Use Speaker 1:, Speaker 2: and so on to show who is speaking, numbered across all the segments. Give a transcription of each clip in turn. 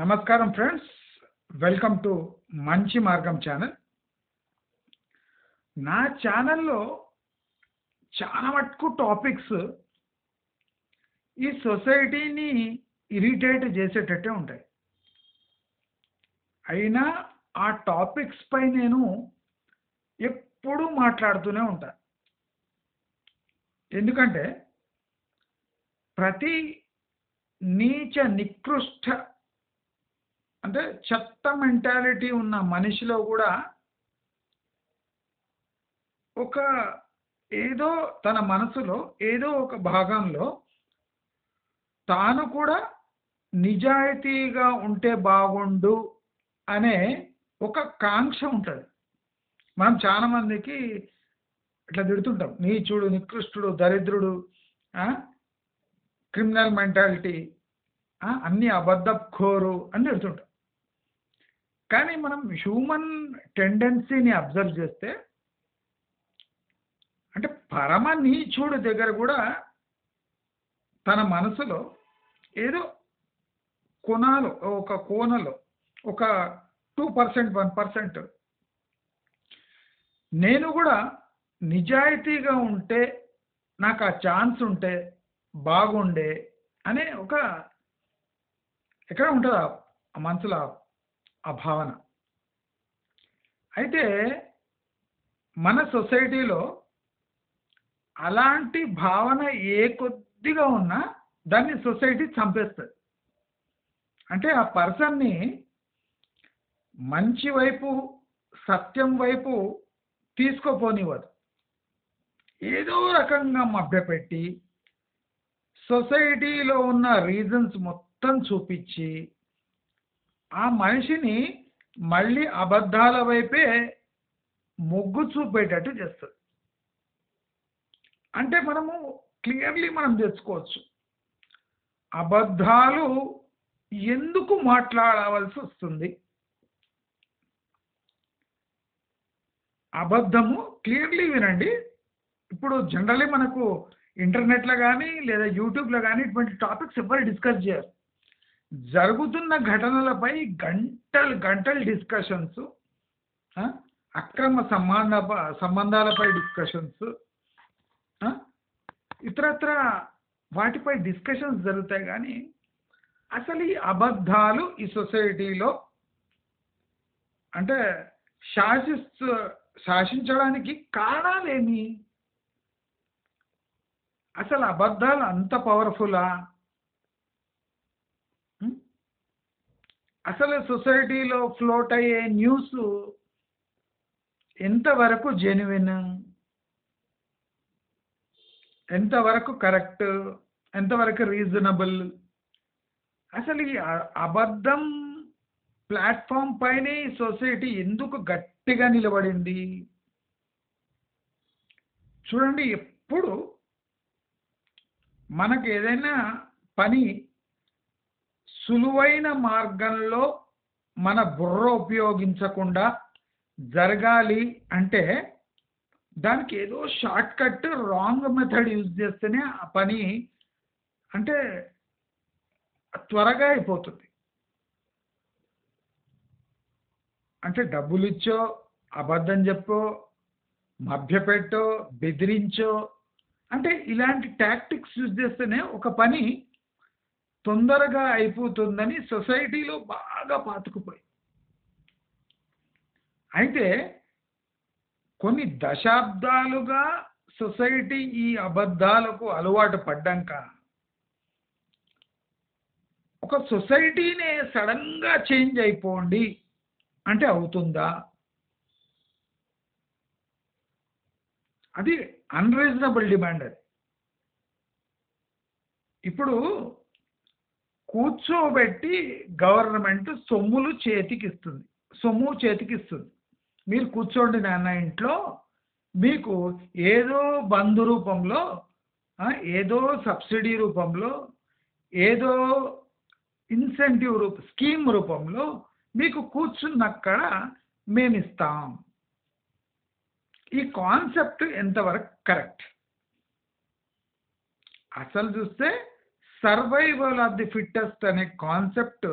Speaker 1: నమస్కారం friends, welcome to మంచి మార్గం ఛానల్. నా ఛానల్లో చాలా మటుకు టాపిక్స్ ఈ సొసైటీని ఇరిటేట్ చేసేటట్టే ఉంటాయి. అయినా ఆ టాపిక్స్ పై నేను ఎప్పుడూ మాట్లాడుతూనే ఉంటా. ఎందుకంటే ప్రతి నీచ నికృష్ట అంటే చెత్త మెంటాలిటీ ఉన్న మనిషిలో కూడా ఒక ఏదో తన మనసులో ఏదో ఒక భాగంలో తాను కూడా నిజాయితీగా ఉంటే బాగుండు అనే ఒక కాంక్ష ఉంటుంది. మనం చాలా మందికి ఇట్లా తిడుతుంటాం, నీచుడు, నికృష్టుడు, దరిద్రుడు, క్రిమినల్ మెంటాలిటీ, అన్ని అబద్ధఖోరు అని తిడుతుంటాం. కానీ మనం హ్యూమన్ టెండెన్సీని అబ్జర్వ్ చేస్తే అంటే పరమ నీచుడి దగ్గర కూడా తన మనసులో ఏదో కోణలో ఒక 2%, 1% నేను కూడా నిజాయితీగా ఉంటే నాకు ఆ ఛాన్స్ ఉంటే బాగుండే అనే ఒక ఎక్కడ ఉంటుంది ఆ మనసులో ఆ భావన. అయితే మన సొసైటీలో అలాంటి భావన ఏ కొద్దిగా ఉన్నా దాన్ని సొసైటీ చంపేస్తుంది. అంటే ఆ పర్సన్ని మంచి వైపు, సత్యం వైపు తీసుకోపోనివ్వదు. ఏదో రకంగా మభ్యపెట్టి సొసైటీలో ఉన్న రీజన్స్ మొత్తం చూపించి ఆ మనిషిని మళ్ళీ అబద్ధాల వైపే మొగ్గు చూపేటట్టు చేస్తుంది. అంటే మనము క్లియర్లీ మనం తెలుసుకోవచ్చు అబద్ధాలు ఎందుకు మాట్లాడవలసి వస్తుంది. అబద్ధము క్లియర్లీ వినండి. ఇప్పుడు జనరల్లీ మనకు ఇంటర్నెట్లో కానీ లేదా యూట్యూబ్లో కానీ ఇటువంటి టాపిక్స్ ఎవరు డిస్కస్ చేయరు. జరుగుతున్న ఘటనలపై గంటలు డిస్కషన్స్, అక్రమ సంబంధాలపై డిస్కషన్స్, ఇతరత్ర వాటిపై డిస్కషన్స్ జరుగుతాయి. కానీ అసలు ఈ అబద్ధాలు ఈ సొసైటీలో అంటే శాసించడానికి కారణాలేమి? అసలు అబద్ధాలు అంత పవర్ఫుల్లా? అసలు సొసైటీలో ఫ్లోట్ అయ్యే న్యూస్ ఎంతవరకు జెన్యున్, ఎంతవరకు కరెక్ట్, ఎంతవరకు రీజనబుల్? అసలు ఈ అబద్ధం ప్లాట్ఫామ్ పైనే ఈ సొసైటీ ఎందుకు గట్టిగా నిలబడింది? చూడండి, ఎప్పుడు మనకు ఏదైనా పని సులువైన మార్గంలో మన బుర్ర ఉపయోగించకుండా జరగాలి అంటే దానికి ఏదో short cut, wrong method use చేస్తేనే ఆ పని అంటే త్వరగా అయిపోతుంది. అంటే డబ్బులు ఇచ్చో, అబద్ధం చెప్పో, మభ్యపెట్టో, బెదిరించో, అంటే ఇలాంటి టాక్టిక్స్ యూజ్ చేస్తేనే ఒక పని తొందరగా అయిపోతుందని సొసైటీలో బాగా పాతుకుపోయి. అయితే కొన్ని దశాబ్దాలుగా సొసైటీ ఈ అబద్ధాలకు అలవాటు పడ్డాక ఒక సొసైటీనే సడన్గా చేంజ్ అయిపోండి అంటే అవుతుందా? అది అన్రీజనబుల్ డిమాండ్. అది ఇప్పుడు కూర్చోబెట్టి గవర్నమెంట్ సొమ్ము చేతికిస్తుంది. మీరు కూర్చోండి నాన్న ఇంట్లో, మీకు ఏదో బంధు రూపంలో, ఏదో సబ్సిడీ రూపంలో, ఏదో ఇన్సెంటివ్ స్కీమ్ రూపంలో మీకు కూర్చున్నక్కడ మేము ఇస్తాం. ఈ కాన్సెప్ట్ ఎంతవరకు కరెక్ట్? అసలు చూస్తే సర్వైవల్ ఆఫ్ ది ఫిట్టెస్ట్ అనే కాన్సెప్ట్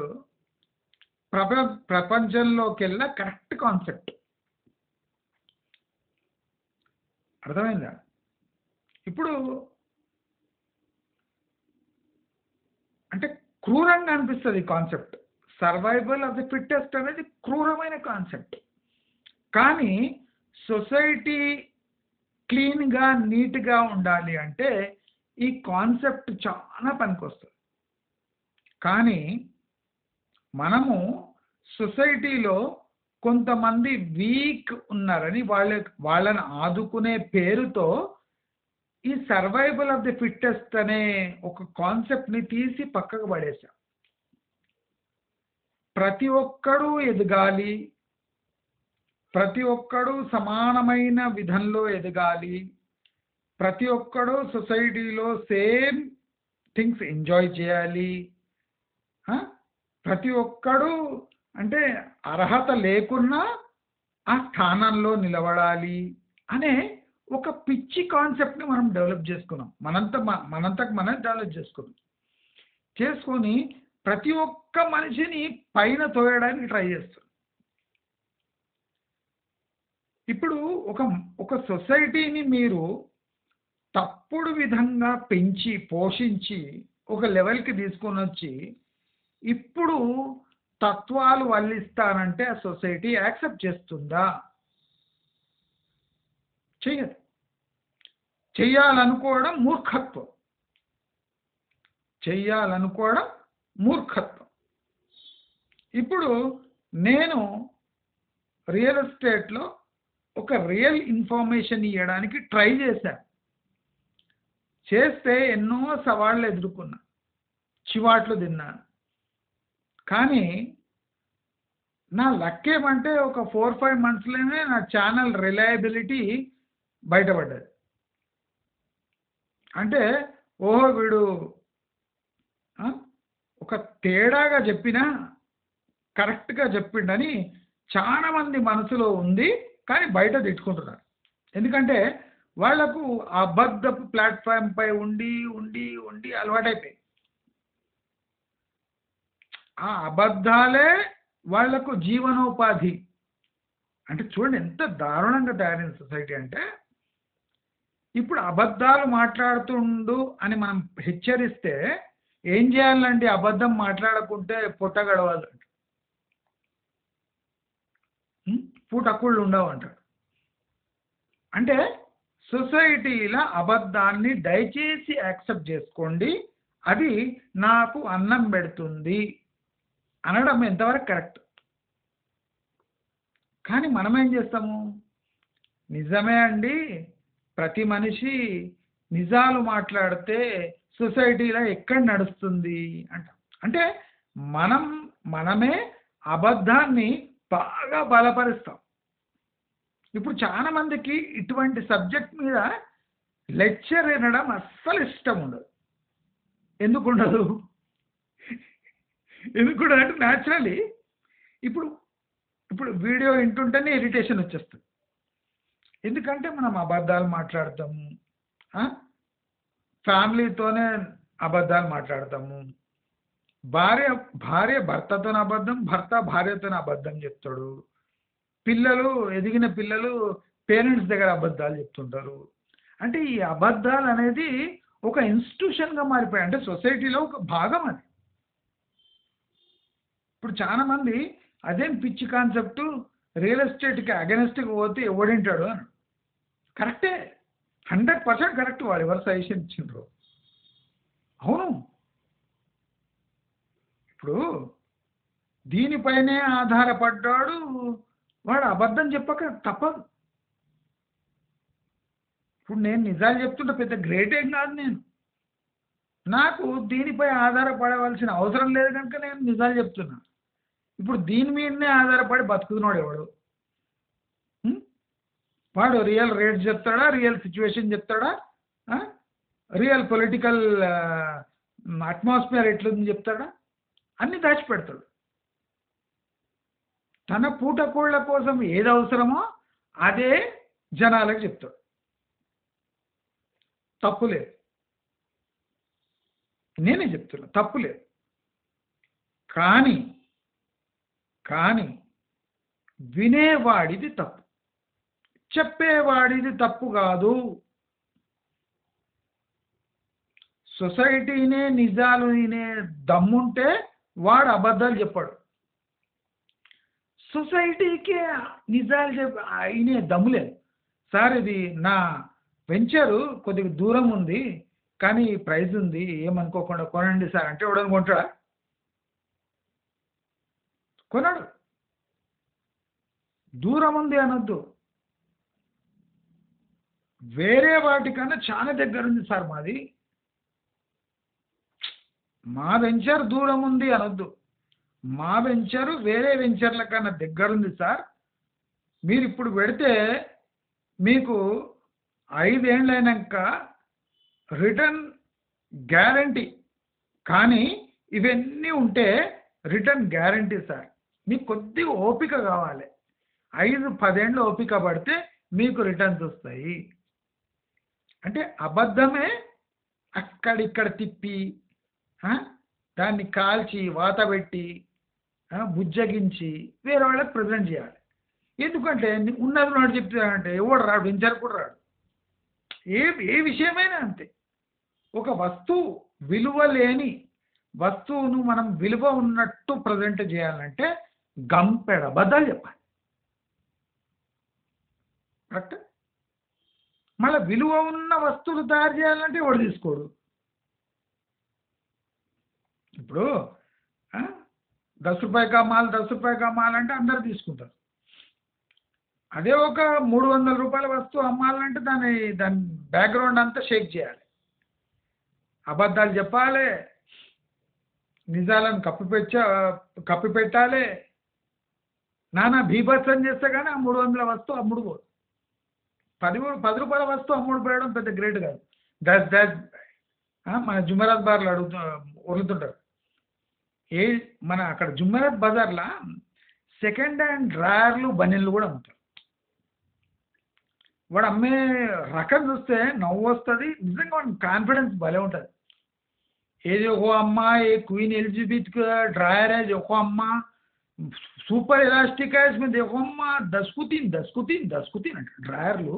Speaker 1: ప్రపంచంలోకెల్లా కరెక్ట్ కాన్సెప్ట్. అర్థమైందా? ఇప్పుడు అంటే క్రూరంగా అనిపిస్తుంది ఈ concept. Survival of the fittest అనేది క్రూరమైన కాన్సెప్ట్. కానీ సొసైటీ క్లీన్గా నీట్గా ఉండాలి అంటే ఈ కాన్సెప్ట్ చాలా పనికొస్తుంది. కానీ మనము సొసైటీలో కొంతమంది వీక్ ఉన్నారని వాళ్ళని ఆదుకునే పేరుతో ఈ సర్వైవల్ ఆఫ్ ది ఫిట్టెస్ట్ అనే ఒక కాన్సెప్ట్ని తీసి పక్కకు పడేశాం. ప్రతి ఒక్కరూ ఎదగాలి, ప్రతి ఒక్కరూ సమానమైన విధంలో ఎదగాలి, ప్రతి ఒక్కరూ సొసైటీలో సేమ్ థింగ్స్ ఎంజాయ్ చేయాలి, ప్రతి ఒక్కడు అంటే అర్హత లేకున్నా ఆ స్థానంలో నిలబడాలి అనే ఒక పిచ్చి కాన్సెప్ట్ని మనం డెవలప్ చేసుకున్నాం. మనంతకు మనం డెవలప్ చేసుకొని ప్రతి ఒక్క మనిషిని పైన తోయడానికి ట్రై చేస్తాం. ఇప్పుడు ఒక సొసైటీని మీరు తప్పుడు విధంగా పెంచి పోషించి ఒక లెవెల్కి తీసుకొని వచ్చి ఇప్పుడు తత్వాలు వల్లిస్తానంటే ఆ సొసైటీ యాక్సెప్ట్ చేస్తుందా? చెయ్యదు. చెయ్యాలనుకోవడం మూర్ఖత్వం. ఇప్పుడు నేను రియల్ ఎస్టేట్లో ఒక రియల్ ఇన్ఫర్మేషన్ ఇవ్వడానికి ట్రై చేస్తే ఎన్నో సవాళ్ళు ఎదుర్కొన్నా, చివాట్లు తిన్నాను. కానీ నా లక్ ఏమంటే ఒక 4-5 మంత్స్లోనే నా ఛానల్ రిలయబిలిటీ బయటపడ్డది. అంటే ఓహో వీడు ఒక తేడాగా చెప్పినా కరెక్ట్గా చెప్పిండని చాలామంది మనసులో ఉంది. కానీ బయట తిట్టుకుంటున్నారు. ఎందుకంటే వాళ్లకు అబద్ధపు ప్లాట్ఫామ్ పై ఉండి ఉండి ఉండి అలవాటైపోయి ఆ అబద్ధాలే వాళ్లకు జీవనోపాధి. అంటే చూడండి ఎంత దారుణంగా తయారైన సొసైటీ అంటే, ఇప్పుడు అబద్ధాలు మాట్లాడుతుండు అని మనం హెచ్చరిస్తే ఏం చేయాలండి? అబద్ధం మాట్లాడకుంటే పొట్ట గడవాలంట, పూటక్కుళ్ళు ఉండవు అంటాడు. అంటే సొసైటీలో అబద్ధాన్ని దయచేసి యాక్సెప్ట్ చేసుకోండి, అది నాకు అన్నం పెడుతుంది అనడం ఎంతవరకు కరెక్ట్? కానీ మనం ఏం చేస్తాము? నిజమే అండి, ప్రతి మనిషి నిజాలు మాట్లాడితే సొసైటీలో ఎక్కడ నడుస్తుంది అంట. అంటే మనమే అబద్ధాన్ని బాగా బలపరుస్తాం. ఇప్పుడు చాలా మందికి ఇటువంటి సబ్జెక్ట్ మీద లెక్చర్ వినడం అస్సలు ఇష్టం ఉండదు. ఎందుకు ఉండదు అంటే న్యాచురల్లీ ఇప్పుడు వీడియో వింటుంటేనే ఇరిటేషన్ వచ్చేస్తుంది. ఎందుకంటే మనం అబద్ధాలు మాట్లాడతాము, ఫ్యామిలీతోనే అబద్ధాలు మాట్లాడతాము, భార్య భర్తతో అబద్ధం, భర్త భార్యతో అబద్ధం చెప్తాడు, ఎదిగిన పిల్లలు పేరెంట్స్ దగ్గర అబద్ధాలు చెప్తుంటారు. అంటే ఈ అబద్ధాలు అనేది ఒక ఇన్స్టిట్యూషన్గా మారిపోయాయి. అంటే సొసైటీలో ఒక భాగం అది. ఇప్పుడు చాలా మంది అదేం పిచ్చి కాన్సెప్ట్, రియల్ ఎస్టేట్కి అగెనెస్ట్గా పోతే ఎవడింటాడు అని. కరెక్టే, 100% కరెక్ట్. వాడు ఎవరు సజెషన్ ఇచ్చిండ్రు? అవును. ఇప్పుడు దీనిపైనే ఆధారపడ్డాడు, వాడు అబద్ధం చెప్పక తప్పదు. ఇప్పుడు నేను నిజాలు చెప్తుంటే పెద్ద గ్రేట్ ఏం కాదు. నాకు దీనిపై ఆధారపడవలసిన అవసరం లేదు కనుక నేను నిజాలు చెప్తున్నా. ఇప్పుడు దీని మీదనే ఆధారపడి బతుకుతున్నాడు ఎవడు? వాడు రియల్ రేట్స్ చెప్తాడా, రియల్ సిచ్యువేషన్ చెప్తాడా, రియల్ పొలిటికల్ అట్మాస్ఫియర్ ఎట్లుందని చెప్తాడా? అన్నీ దాచిపెడతాడు. తన పూటకోళ్ళ కోసం ఏది అవసరమో అదే జనాలకు చెప్తాడు. తప్పులేదు, నేనే చెప్తున్నా, తప్పులేదు. కానీ కానీ వినేవాడిది తప్పు, చెప్పేవాడిది తప్పు కాదు. సొసైటీనే నిజాలు వినే దమ్ముంటే వాడు అబద్ధాలు చెప్పాడు. సొసైటీకి నిజాలు అయినే దమ్ము లేదు. సార్ ఇది నా వెంచరు కొద్దిగా దూరం ఉంది కానీ ప్రైజ్ ఉంది ఏమనుకోకుండా కొనండి సార్ అంటే ఎవడని కొంటాడా? కొనడు. దూరం ఉంది అనొద్దు. వేరే వాటికన్నా చాలా దగ్గర ఉంది సార్ మాది, మా వెంచర్ దూరం ఉంది అనొద్దు. మా వెంచరు వేరే వెంచర్ల కన్నా దగ్గరుంది సార్, మీరు ఇప్పుడు పెడితే మీకు 5 ఏళ్ళైనాక రిటర్న్ గ్యారంటీ, కానీ ఇవన్నీ ఉంటే రిటర్న్ గ్యారంటీ సార్. మీకు కొద్దిగా ఓపిక కావాలి, 5-10 ఏళ్ళు ఓపిక పడితే మీకు రిటర్న్స్ వస్తాయి. అంటే అబద్ధమే అక్కడిక్కడ తిప్పి దాన్ని కాల్చి వాత పెట్టి బుజ్జగించి వేరే వాళ్ళకి ప్రజెంట్ చేయాలి. ఎందుకంటే ఉన్నది నాడు చెప్తానంటే ఎవడు రాడు, వెంచర్ కూడా రాడు. ఏ విషయమైనా అంతే. ఒక వస్తువు విలువ లేని వస్తువును మనం విలువ ఉన్నట్టు ప్రజెంట్ చేయాలంటే గంపెడ అబద్ధాలు చెప్పాలి. కరెక్ట్. మళ్ళీ విలువ ఉన్న వస్తువులు తయారు చేయాలంటే ఎవడు తీసుకోడు. ఇప్పుడు 10 రూపాయ కా మాల్ 10 రూపాయ కా మాల్ అంటే అందరు తీసుకుంటారు. అదే ఒక 300 రూపాయల వస్తువు అమ్మాలంటే దాని బ్యాక్గ్రౌండ్ అంతా షేక్ చేయాలి, అబద్ధాలు చెప్పాలి, నిజాలను కప్పిపెట్టాలి, నానా బీభత్సం చేస్తే కానీ ఆ 300 వస్తువు అమ్ముడుపోదు. 10 రూపాయల వస్తువు అమ్ముడు పోయడం పెద్ద గ్రేట్ కాదు. మన జుమెరాత్ బార్లో వదులుతుంటారు. మన అక్కడ జుమెరాత్ బజార్లో సెకండ్ హ్యాండ్ డ్రాయర్లు బనీన్లు కూడా అమ్ముతారు. వాడు అమ్మే రకం చూస్తే నవ్వు వస్తుంది, నిజంగా వాడికి కాన్ఫిడెన్స్ భలే ఉంటుంది. ये देखो अम्मा ये क्वीन एलिजाबेथ का ड्रायर है, देखो अम्मा సూపర్ ఎలాస్టిక్ है इसमें देखो अम्मा 10 को 3 అంట. డ్రాయర్లు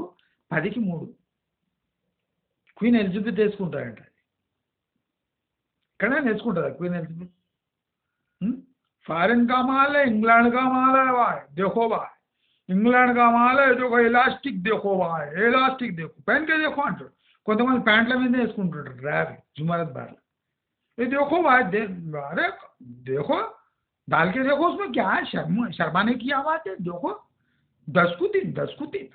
Speaker 1: 10కి 3 క్వీన్ ఎలిజబెత్ వేసుకుంటారంట. ఇక్కడ నేర్చుకుంటారా క్వీన్ ఎలిజబెత్? फॉरेन का माल है, इंग्लैंड का माल है भाई, देखो भाई इंग्लैंड का माल है, देखो इलास्टिक देखो भाई, इलास्टिक देखो पहन के देखो అంటారు. కొంతమంది ప్యాంట్ల మీద వేసుకుంటుంటారు డ్రాయర్ జుమరత్ బార్. ये देखो भाई अरे देखो डाल के देखो उसमें क्या है, शर्माने की बात है, देखो 10 को 3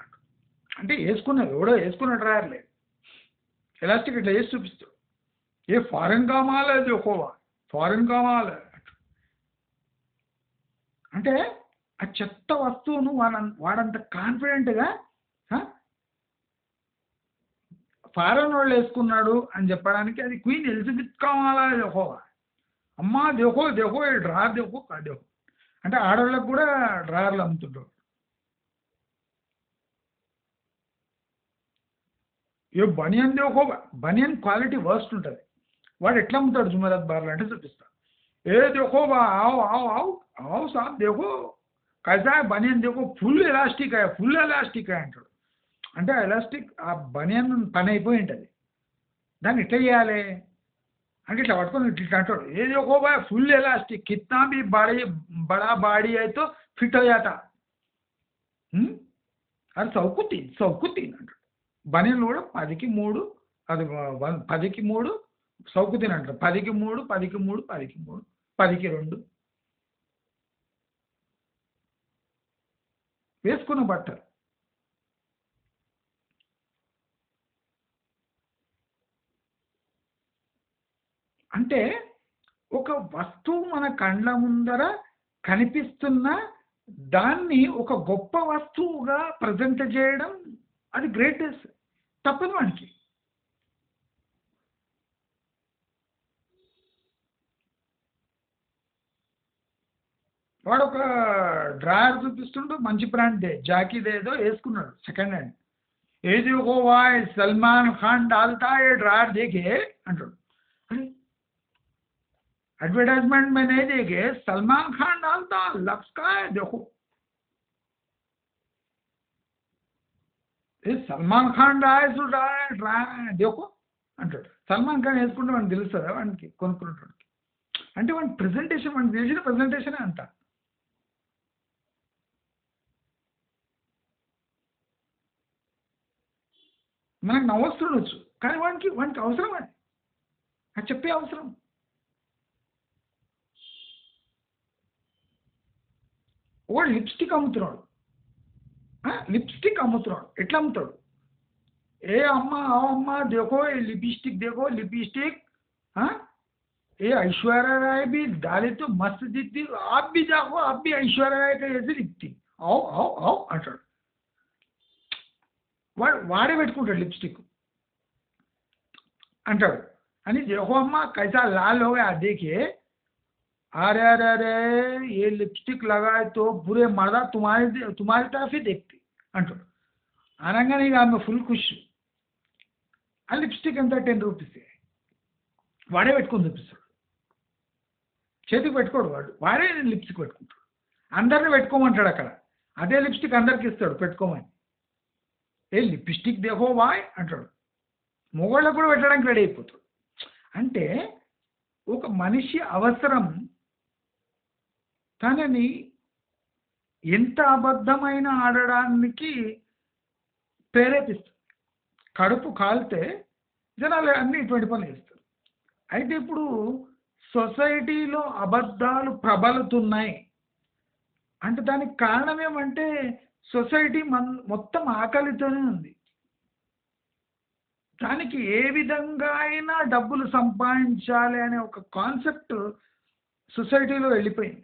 Speaker 1: అంటే వేసుకున్నారు ఎవడో వేసుకున్న డ్రాయర్లే ఎలాస్టిక్ ఇట్లా వేసి చూపిస్తాడు. ఏ ఫారెన్ కా మాల్ है देखो भाई, ఫారెన్ కా మాల్ है అంటే ఆ చెత్త వస్తువును వాడంత కాన్ఫిడెంట్గా ఫారెన్ వాళ్ళు వేసుకున్నాడు అని చెప్పడానికి అది క్వీన్ ఎలిజబెత్ కావాలా దేఖో అమ్మా దేఖో దేఖో ఏ డ్రాయర్ దేఖో కా దేఖో అంటే ఆడవాళ్ళకు కూడా డ్రాయర్లు అమ్ముతుంటారు. ఏ బనియన్ దేఖో, బనియన్ క్వాలిటీ వర్స్ట్ ఉంటుంది. వాడు ఎట్లా అమ్ముతాడు జుమెరాత్ బార్లో అంటే చూపిస్తా. ఏ देखो बा आओ आओ आओ आओ साहब देखो कैसा है बनियन, देखो फुल इलास्टिक है అంటాడు. అంటే ఆ ఎలాస్టిక్ ఆ బనియన్ పని అయిపోయి ఉంటుంది, దాన్ని ఎట్లా చేయాలి అంటే ఇట్లా పట్టుకొని ఇట్లా అంటాడు. ఏ देखो भाई फुल इलास्टिक कितना भी बड़ा बाड़ी है तो फिट हो जाता, అది చౌకు 3 అంటాడు. బనియన్లు కూడా 10కి 3, అది 10కి 3 చౌకు 3 అంటారు. 10కి 3 10కి 3 10కి 3 10కి 2 వేసుకున్న బట్టలు. అంటే ఒక వస్తువు మన కండ్ల ముందర కనిపిస్తున్న దాన్ని ఒక గొప్ప వస్తువుగా ప్రజెంట్ చేయడం అది గ్రేటెస్ట్, తప్పదు వానికి. వాడు ఒక డ్రాయర్ చూపిస్తుంటూ మంచి బ్రాండ్ జాకీదే ఏదో వేసుకున్నాడు సెకండ్ హ్యాండ్. ఏది ఓ వాయ్ సల్మాన్ ఖాన్ డాల్తా ఏ డ్రాయర్ దేకే అంటాడు. అరే एडवर्टाइजमेंट में नहीं देखे, सलमान खान डालता लक्स का है देखो, ये सलमान खान డ్రాయ్ देखो అంటాడు. సల్మాన్ ఖాన్ వేసుకుంటే మనకు తెలుస్తుందా వానికి కొనుక్కున్నటువంటి, అంటే వాడి ప్రెజెంటేషన్, వాడికి తెలిసిన ప్రెజెంటేషనే అంట. మనకు నవ్వొస్తుండొచ్చు, కానీ వానికి అవసరం అది, అది చెప్పే అవసరం. వాడు లిప్స్టిక్ అమ్ముతున్నాడు, లిప్స్టిక్ అమ్ముతున్నాడు. ఎట్లా అమ్ముతాడు? ఏ అమ్మ आओ अम्मा देखो ये लिपस्टिक देखो लिपस्टिक, हाँ ये ऐश्वर्या राय भी डाले तो मस्त दिखती, आप भी देखो आप भी ऐश्वर्या राय का जैसे दिखती, आओ आओ आओ అంటాడు. వాడే పెట్టుకుంటాడు లిప్స్టిక్ అంటాడు. అని देखो अम्मा कैसा लाल हो गया देखिए, अरे अरे अरे ये लिपस्टिक लगाए तो पूरे मर्दा तुम्हारी तरफ ही देखते అంటాడు. అనగానే ఇక ఆమె ఫుల్ ఖుష్. ఆ లిప్స్టిక్ ఎంత 10 రూపీస్, వాడే పెట్టుకొని చూపిస్తాడు. చేతికి పెట్టుకోడు వాడే లిప్స్టిక్ పెట్టుకుంటాడు. అందరిని పెట్టుకోమంటాడు అక్కడ, అదే లిప్స్టిక్ అందరికి ఇస్తాడు పెట్టుకోమని. ఏ లిప్స్టిక్ దేహో వాయ్ అంటాడు. మొగోళ్ళకు కూడా పెట్టడానికి రెడీ అయిపోతాడు. అంటే ఒక మనిషి అవసరం తనని ఎంత అబద్ధమైన ఆడడానికి ప్రేరేపిస్తుంది. కడుపు కాలితే జనాలు అన్ని ఇటువంటి పనులు చేస్తారు. అయితే ఇప్పుడు సొసైటీలో అబద్ధాలు ప్రబలుతున్నాయి అంటే దానికి కారణం ఏమంటే సొసైటీ మొత్తం ఆకలితోనే ఉంది. దానికి ఏ విధంగా అయినా డబ్బులు సంపాదించాలి అనే ఒక కాన్సెప్ట్ సొసైటీలో వెళ్ళిపోయింది.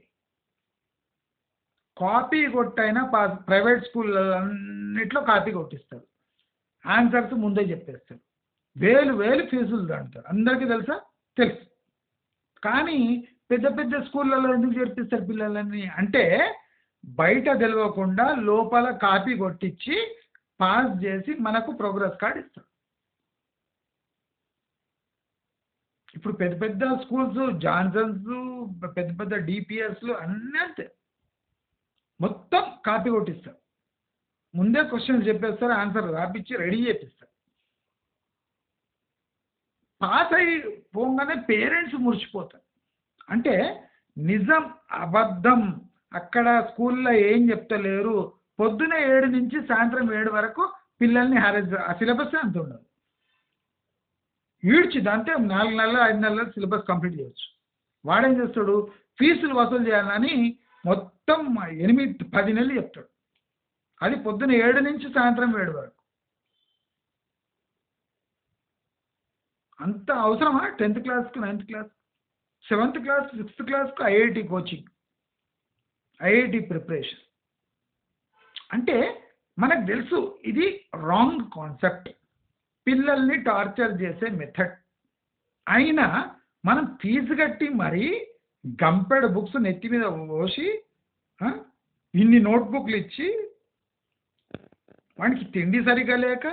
Speaker 1: కాపీ కొట్టైనా ప్రైవేట్ స్కూళ్ళన్నిట్లో కాపీ కొట్టిస్తారు, ఆన్సర్స్ ముందే చెప్పేస్తారు, వేలు వేలు ఫీజులు దాంటారు. అందరికీ తెలుసా? తెలుసు. కానీ పెద్ద పెద్ద స్కూళ్ళలో ఎందుకు చేర్పిస్తారు పిల్లలని అంటే బయట తెలియకుండా లోపల కాపీ కొట్టించి పాస్ చేసి మనకు ప్రోగ్రెస్ కార్డ్ ఇస్తారు. ఇప్పుడు పెద్ద పెద్ద స్కూల్స్, జాన్సన్స్, పెద్ద పెద్ద డిపిఎస్లు అన్నీ అంతే, మొత్తం కాపీ కొట్టిస్తారు. ముందే క్వశ్చన్స్ చెప్పేస్తారు, ఆన్సర్ రాపిచ్చి రెడీ చేపిస్తారు. పాస్ అయి పోగానే పేరెంట్స్ మురిచిపోతారు. అంటే నిజం అబద్ధం అక్కడ స్కూల్లో ఏం చెప్తలేరు. పొద్దున 7 నుంచి సాయంత్రం 7 వరకు పిల్లల్ని ఆ సిలబస్ అంత ఉండదు. ఈడ్చిది అంతే 4 నెలలు 5 నెలలు సిలబస్ కంప్లీట్ చేయవచ్చు. వాడేం చేస్తాడు? ఫీజులు వసూలు చేయాలని మొత్తం 8-10 నెలలు చెప్తాడు. అది పొద్దున 7 నుంచి సాయంత్రం 7 వరకు. అంత అవసరమా? 10th క్లాస్కి, 9th class, 7th class, 6th క్లాస్కు ఐఐటి కోచింగ్, ఐఐటి ప్రిపరేషన్. అంటే మనకు తెలుసు ఇది రాంగ్ కాన్సెప్ట్, పిల్లల్ని టార్చర్ చేసే మెథడ్. అయినా మనం ఫీజు కట్టి మరీ గంపెడు బుక్స్ నెత్తి మీద పోసి ఇన్ని నోట్బుక్లు ఇచ్చి వాడికి తిండి సరిగా లేక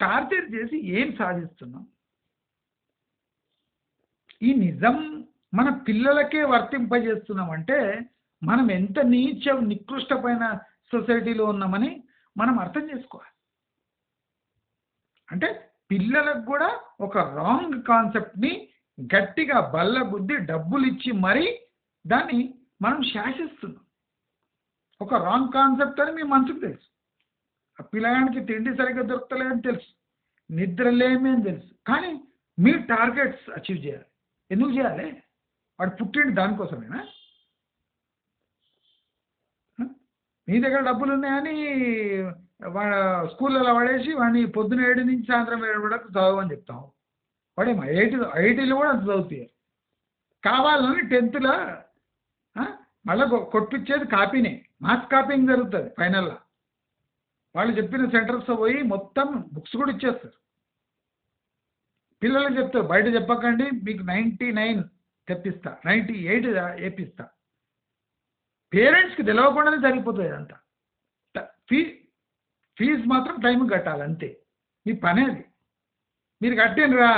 Speaker 1: టార్చర్ చేసి ఏం సాధిస్తున్నాం? ఈ నిజం మన పిల్లలకే వర్తింపజేస్తున్నామంటే మనం ఎంత నికృష్టమైన సొసైటీలో ఉన్నామని మనం అర్థం చేసుకోవాలి. అంటే పిల్లలకు కూడా ఒక రాంగ్ కాన్సెప్ట్ని గట్టిగా బల్లగుద్ది డబ్బులు ఇచ్చి మరీ దాన్ని మనం శాసిస్తున్నాం. ఒక రాంగ్ కాన్సెప్ట్ అని మీ మనసుకు తెలుసు, ఆ పిల్లగానికి తిండి సరిగ్గా దొరకలేదని తెలుసు, నిద్ర లేమని తెలుసు, కానీ మీ టార్గెట్స్ అచీవ్ చేయాలి. ఎందుకు చేయాలి? వాడు పుట్టిండి దానికోసమేనా? మీ దగ్గర డబ్బులు ఉన్నాయని స్కూళ్ళలో పడేసి వాడిని పొద్దున 7 నుంచి సాయంత్రం 7 వరకు చదవని చెప్తాం. వాడేమో ఐఐటీలో కూడా అంత చదువుతాయి. కావాలని 10th మళ్ళీ కొట్టించేది కాపీనే, మాస్ కాపీయింగ్ జరుగుతుంది. ఫైనల్లో వాళ్ళు చెప్పిన సెంటర్స్ పోయి మొత్తం బుక్స్ కూడా ఇచ్చేస్తారు. పిల్లలకు చెప్తారు బయట చెప్పకండి, మీకు 99 తెప్పిస్తా, 98 వేపిస్తా. పేరెంట్స్కి తెలియకుండానే జరిగిపోతుంది అంతా. ఫీజు మాత్రం టైంకి కట్టాలి అంతే, మీ పని అది. మీరు కట్టినరా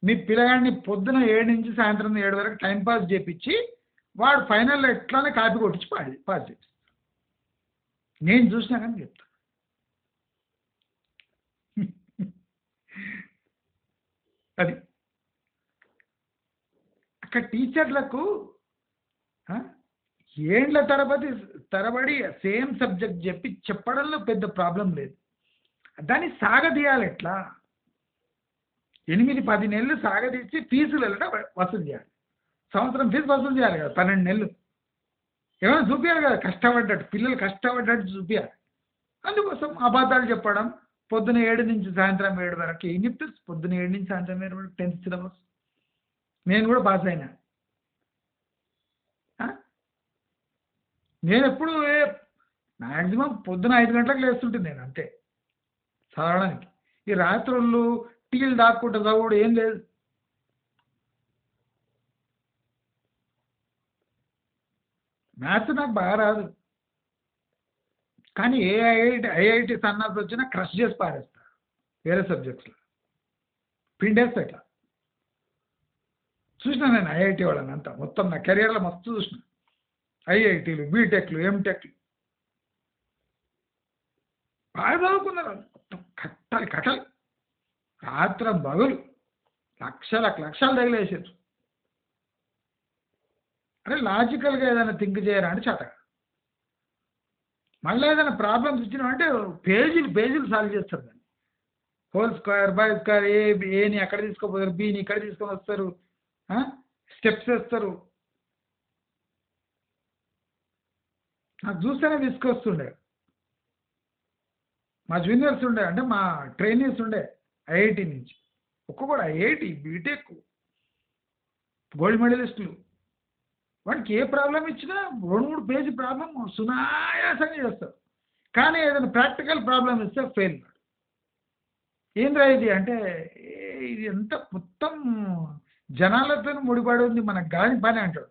Speaker 1: మీ పిల్లగాడిని పొద్దున 7 నుంచి సాయంత్రం 7 వరకు టైంపాస్ చేపించి వాడు ఫైనల్లో ఎట్లానే కాపీ కొట్టించి పాస్ చేసి నేను చూసినా కానీ చెప్తా. అది అక్కడ టీచర్లకు ఏండ్ల తరబడి సేమ్ సబ్జెక్ట్ చెప్పడంలో పెద్ద ప్రాబ్లం లేదు. దాన్ని సాగదీయాలి ఎట్లా? 8-10 నెలలు సాగదీసి ఫీజులు వసూలు చేయాలి. సంవత్సరం ఫీజు వసూలు చేయాలి కదా, 12 నెలలు ఏమైనా చూపించాలి కదా, కష్టపడ్డట్టు పిల్లలు కష్టపడ్డట్టు చూపించాలి. అందుకోసం అబద్ధాలు చెప్పడం, పొద్దున 7 నుంచి సాయంత్రం 7 వరకు. ఏం చెప్తారు పొద్దున 7 నుంచి సాయంత్రం 7 వరకు 10th సిలబస్? నేను కూడా పాస్ అయినా. నేను ఎప్పుడు మ్యాక్సిమం పొద్దున 5 గంటలకు లేస్తుంటుంది నేను, అంతే చదవడానికి. ఈ రాత్రుళ్ళు టీలు దాక్కుంటా చదువుడు ఏం లేదు. మ్యాథ్స్ నాకు బాగా రాదు, కానీ ఐఐటి సన్నాసి వచ్చినా క్రష్ చేసి పారేస్తా వేరే సబ్జెక్ట్స్లో, పిండేస్తా ఇట్లా. చూసిన నేను ఐఐటి వాళ్ళని అంతా, మొత్తం నా కెరియర్లో మస్తు చూసిన ఐఐటీలు, బీటెక్లు, ఎంటెక్లు. బాగా చదువుకున్నారు మొత్తం, కట్టలు రాత్రం బగులు లక్షలు తగిలేసారు. అరే లాజికల్గా ఏదైనా థింక్ చేయరా అంటే చేత. మళ్ళీ ఏదైనా ప్రాబ్లమ్స్ ఇచ్చినామంటే పేజీలు సాల్వ్ చేస్తారు దాన్ని. హోల్ స్క్వేర్, బై స్క్వేర్, ఏని అక్కడ తీసుకోపోతారు, బిని ఇక్కడ తీసుకొని వస్తారు, స్టెప్స్ వేస్తారు. నాకు చూస్తేనే తీసుకొస్తుండే. మా జూనియర్స్ ఉండే, అంటే మా ట్రైనీస్ ఉండే ఐఐటి నుంచి, ఒక్కొక్కడు ఐఐటి, బీటెక్, గోల్డ్ మెడలిస్టులు. వాడికి ఏ ప్రాబ్లం ఇచ్చినా 2-3 పేజీ ప్రాబ్లం సునాయాసంగా చేస్తారు. కానీ ఏదైనా ప్రాక్టికల్ ప్రాబ్లం ఇస్తే ఫెయిల్. ఏంద్రా ఇది అంటే, ఇది ఎంత మొత్తం జనాలతో ముడిపడి ఉంది, మనకు కాని పని అంటాడు.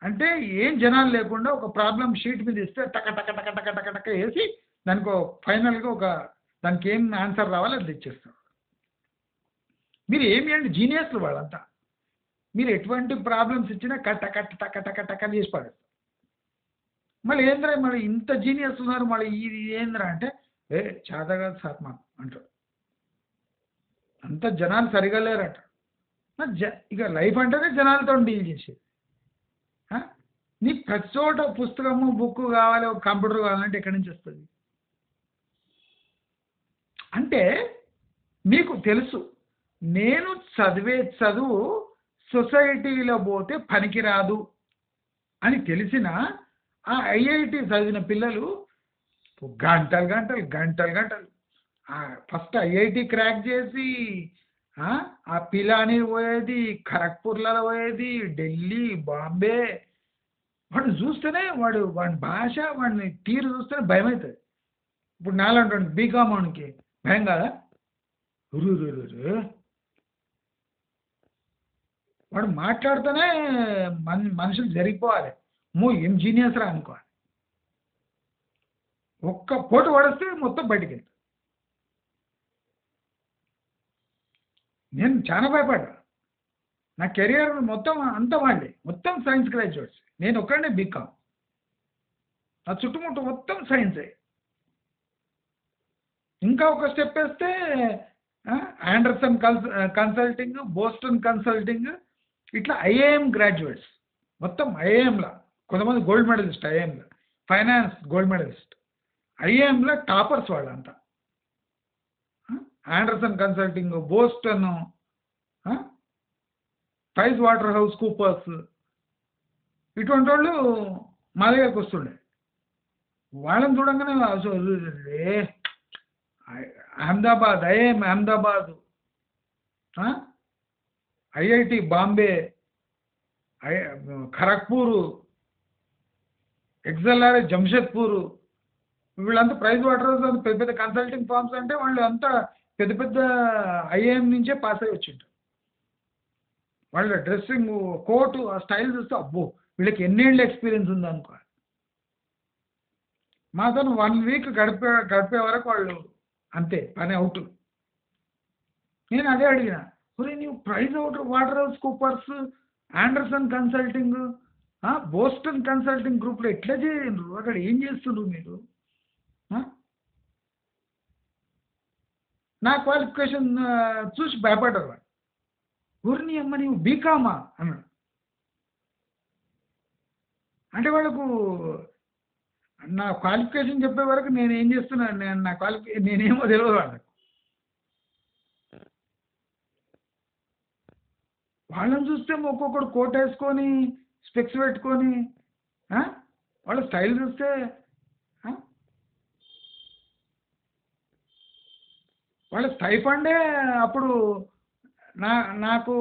Speaker 1: అంటే ఏం జనాలు లేకుండా ఒక ప్రాబ్లం షీట్ మీద ఇస్తే టక టక టక టక టక టక వేసి దానికి ఫైనల్గా దానికి ఏం ఆన్సర్ రావాలి అది తెచ్చేస్తాడు. మీరు ఏమి అంటే జీనియస్లు వాళ్ళంతా. మీరు ఎటువంటి ప్రాబ్లమ్స్ ఇచ్చినా కట్ట టక టక టక చేసి పడేస్తారు. మళ్ళీ ఏంద్రా మళ్ళీ ఇంత జీనియస్ ఉన్నారు, మళ్ళీ ఇది ఏంద్రా అంటే చేతగా సార్ మాకు అంటాడు. అంత జనాలు సరిగా లేరట. ఇక లైఫ్ అంటేనే జనాలతో డీల్ చేసేది. నీకు ప్రతి చోట పుస్తకము, బుక్ కావాలి, ఒక కంప్యూటర్ కావాలంటే ఎక్కడి నుంచి వస్తుంది? అంటే మీకు తెలుసు, నేను చదివే చదువు సొసైటీలో పోతే పనికిరాదు అని తెలిసిన ఆ ఐఐటి చదివిన పిల్లలు గంటలు ఫస్ట్ ఐఐటి క్రాక్ చేసి ఆ పిలాని పోయేది, ఖరగ్పూర్లలో పోయేది, ఢిల్లీ, బాంబే. వాడిని చూస్తేనే వాడి భాష, వాడిని తీరు చూస్తేనే భయం అవుతుంది. ఇప్పుడు నాలంటాడు బీకామ్ వాడికి భయం కాదా? వాడు మాట్లాడితేనే మనుషులు జరిగిపోవాలి, ఏం జీనియస్ రా అనుకోవాలి. ఒక్క పోటు పడిస్తే మొత్తం బయటికి వెళ్తాను. నేను చాలా భయపడ్డా. నా కెరియర్ మొత్తం అంతా వాళ్ళే, మొత్తం సైన్స్ గ్రాడ్యుయేట్స్. నేను ఒక్కడే బీకామ్, నా చుట్టుముట్టు మొత్తం సైన్సే. ఇంకా ఒక స్టెప్ వేస్తే ఆండర్సన్ కన్సల్టింగ్, బోస్టన్ కన్సల్టింగ్, ఇట్లా ఐఏఎం గ్రాడ్యుయేట్స్ మొత్తం. ఐఏఎంలో కొంతమంది గోల్డ్ మెడలిస్ట్, ఐఏఎంలో ఫైనాన్స్ గోల్డ్ మెడలిస్ట్, ఐఏఎంలో టాపర్స్ వాళ్ళంతా. Anderson consulting, Boston, price water house Coopers, ఇటువంటి వాళ్ళు మా దగ్గరకు వస్తుండే. వాళ్ళని చూడంగానే Ahmedabad, IAM Ahmedabad, IIT Bombay, Kharagpur, XLRI Jamshedpur, వీళ్ళంతా ప్రైస్ వాటర్ హౌస్ పెద్ద పెద్ద కన్సల్టింగ్ ఫార్మ్స్. అంటే వాళ్ళు అంతా పెద్ద పెద్ద ఐఏఎం నుంచే పాస్ అయ్యి వచ్చింటారు. వాళ్ళ డ్రెస్సింగ్, కోటు, ఆ స్టైల్ చూస్తే అబ్బో వీళ్ళకి ఎన్నేళ్ళు ఎక్స్పీరియన్స్ ఉంది అనుకో. మాతో 1 వీక్ గడిపే వరకు వాళ్ళు అంతే, పని అవుట్. నేను అదే అడిగిన, ఒరేయ్ నీవు Price water house Coopers, Andersen consulting, Boston Consulting గ్రూప్లో ఎట్లా చేయండ్రు? అక్కడ ఏం చేస్తుండ్రు మీరు? ఆ? నా క్వాలిఫికేషన్ చూసి భయపడ్డారు వాడు. ఊరిని అమ్మ నీవు బీకామా అన్నాడు. అంటే వాళ్ళకు నా క్వాలిఫికేషన్ చెప్పే వరకు నేను ఏం చేస్తున్నాను, నా నేనేమో తెలియదు వాళ్ళకు. వాళ్ళని చూస్తే ఒక్కొక్కడు కోట్ వేసుకొని స్పెక్స్ పెట్టుకొని వాళ్ళ స్టైల్ చూస్తే ఆ, వాళ్ళ స్టైఫండే అప్పుడు నాకు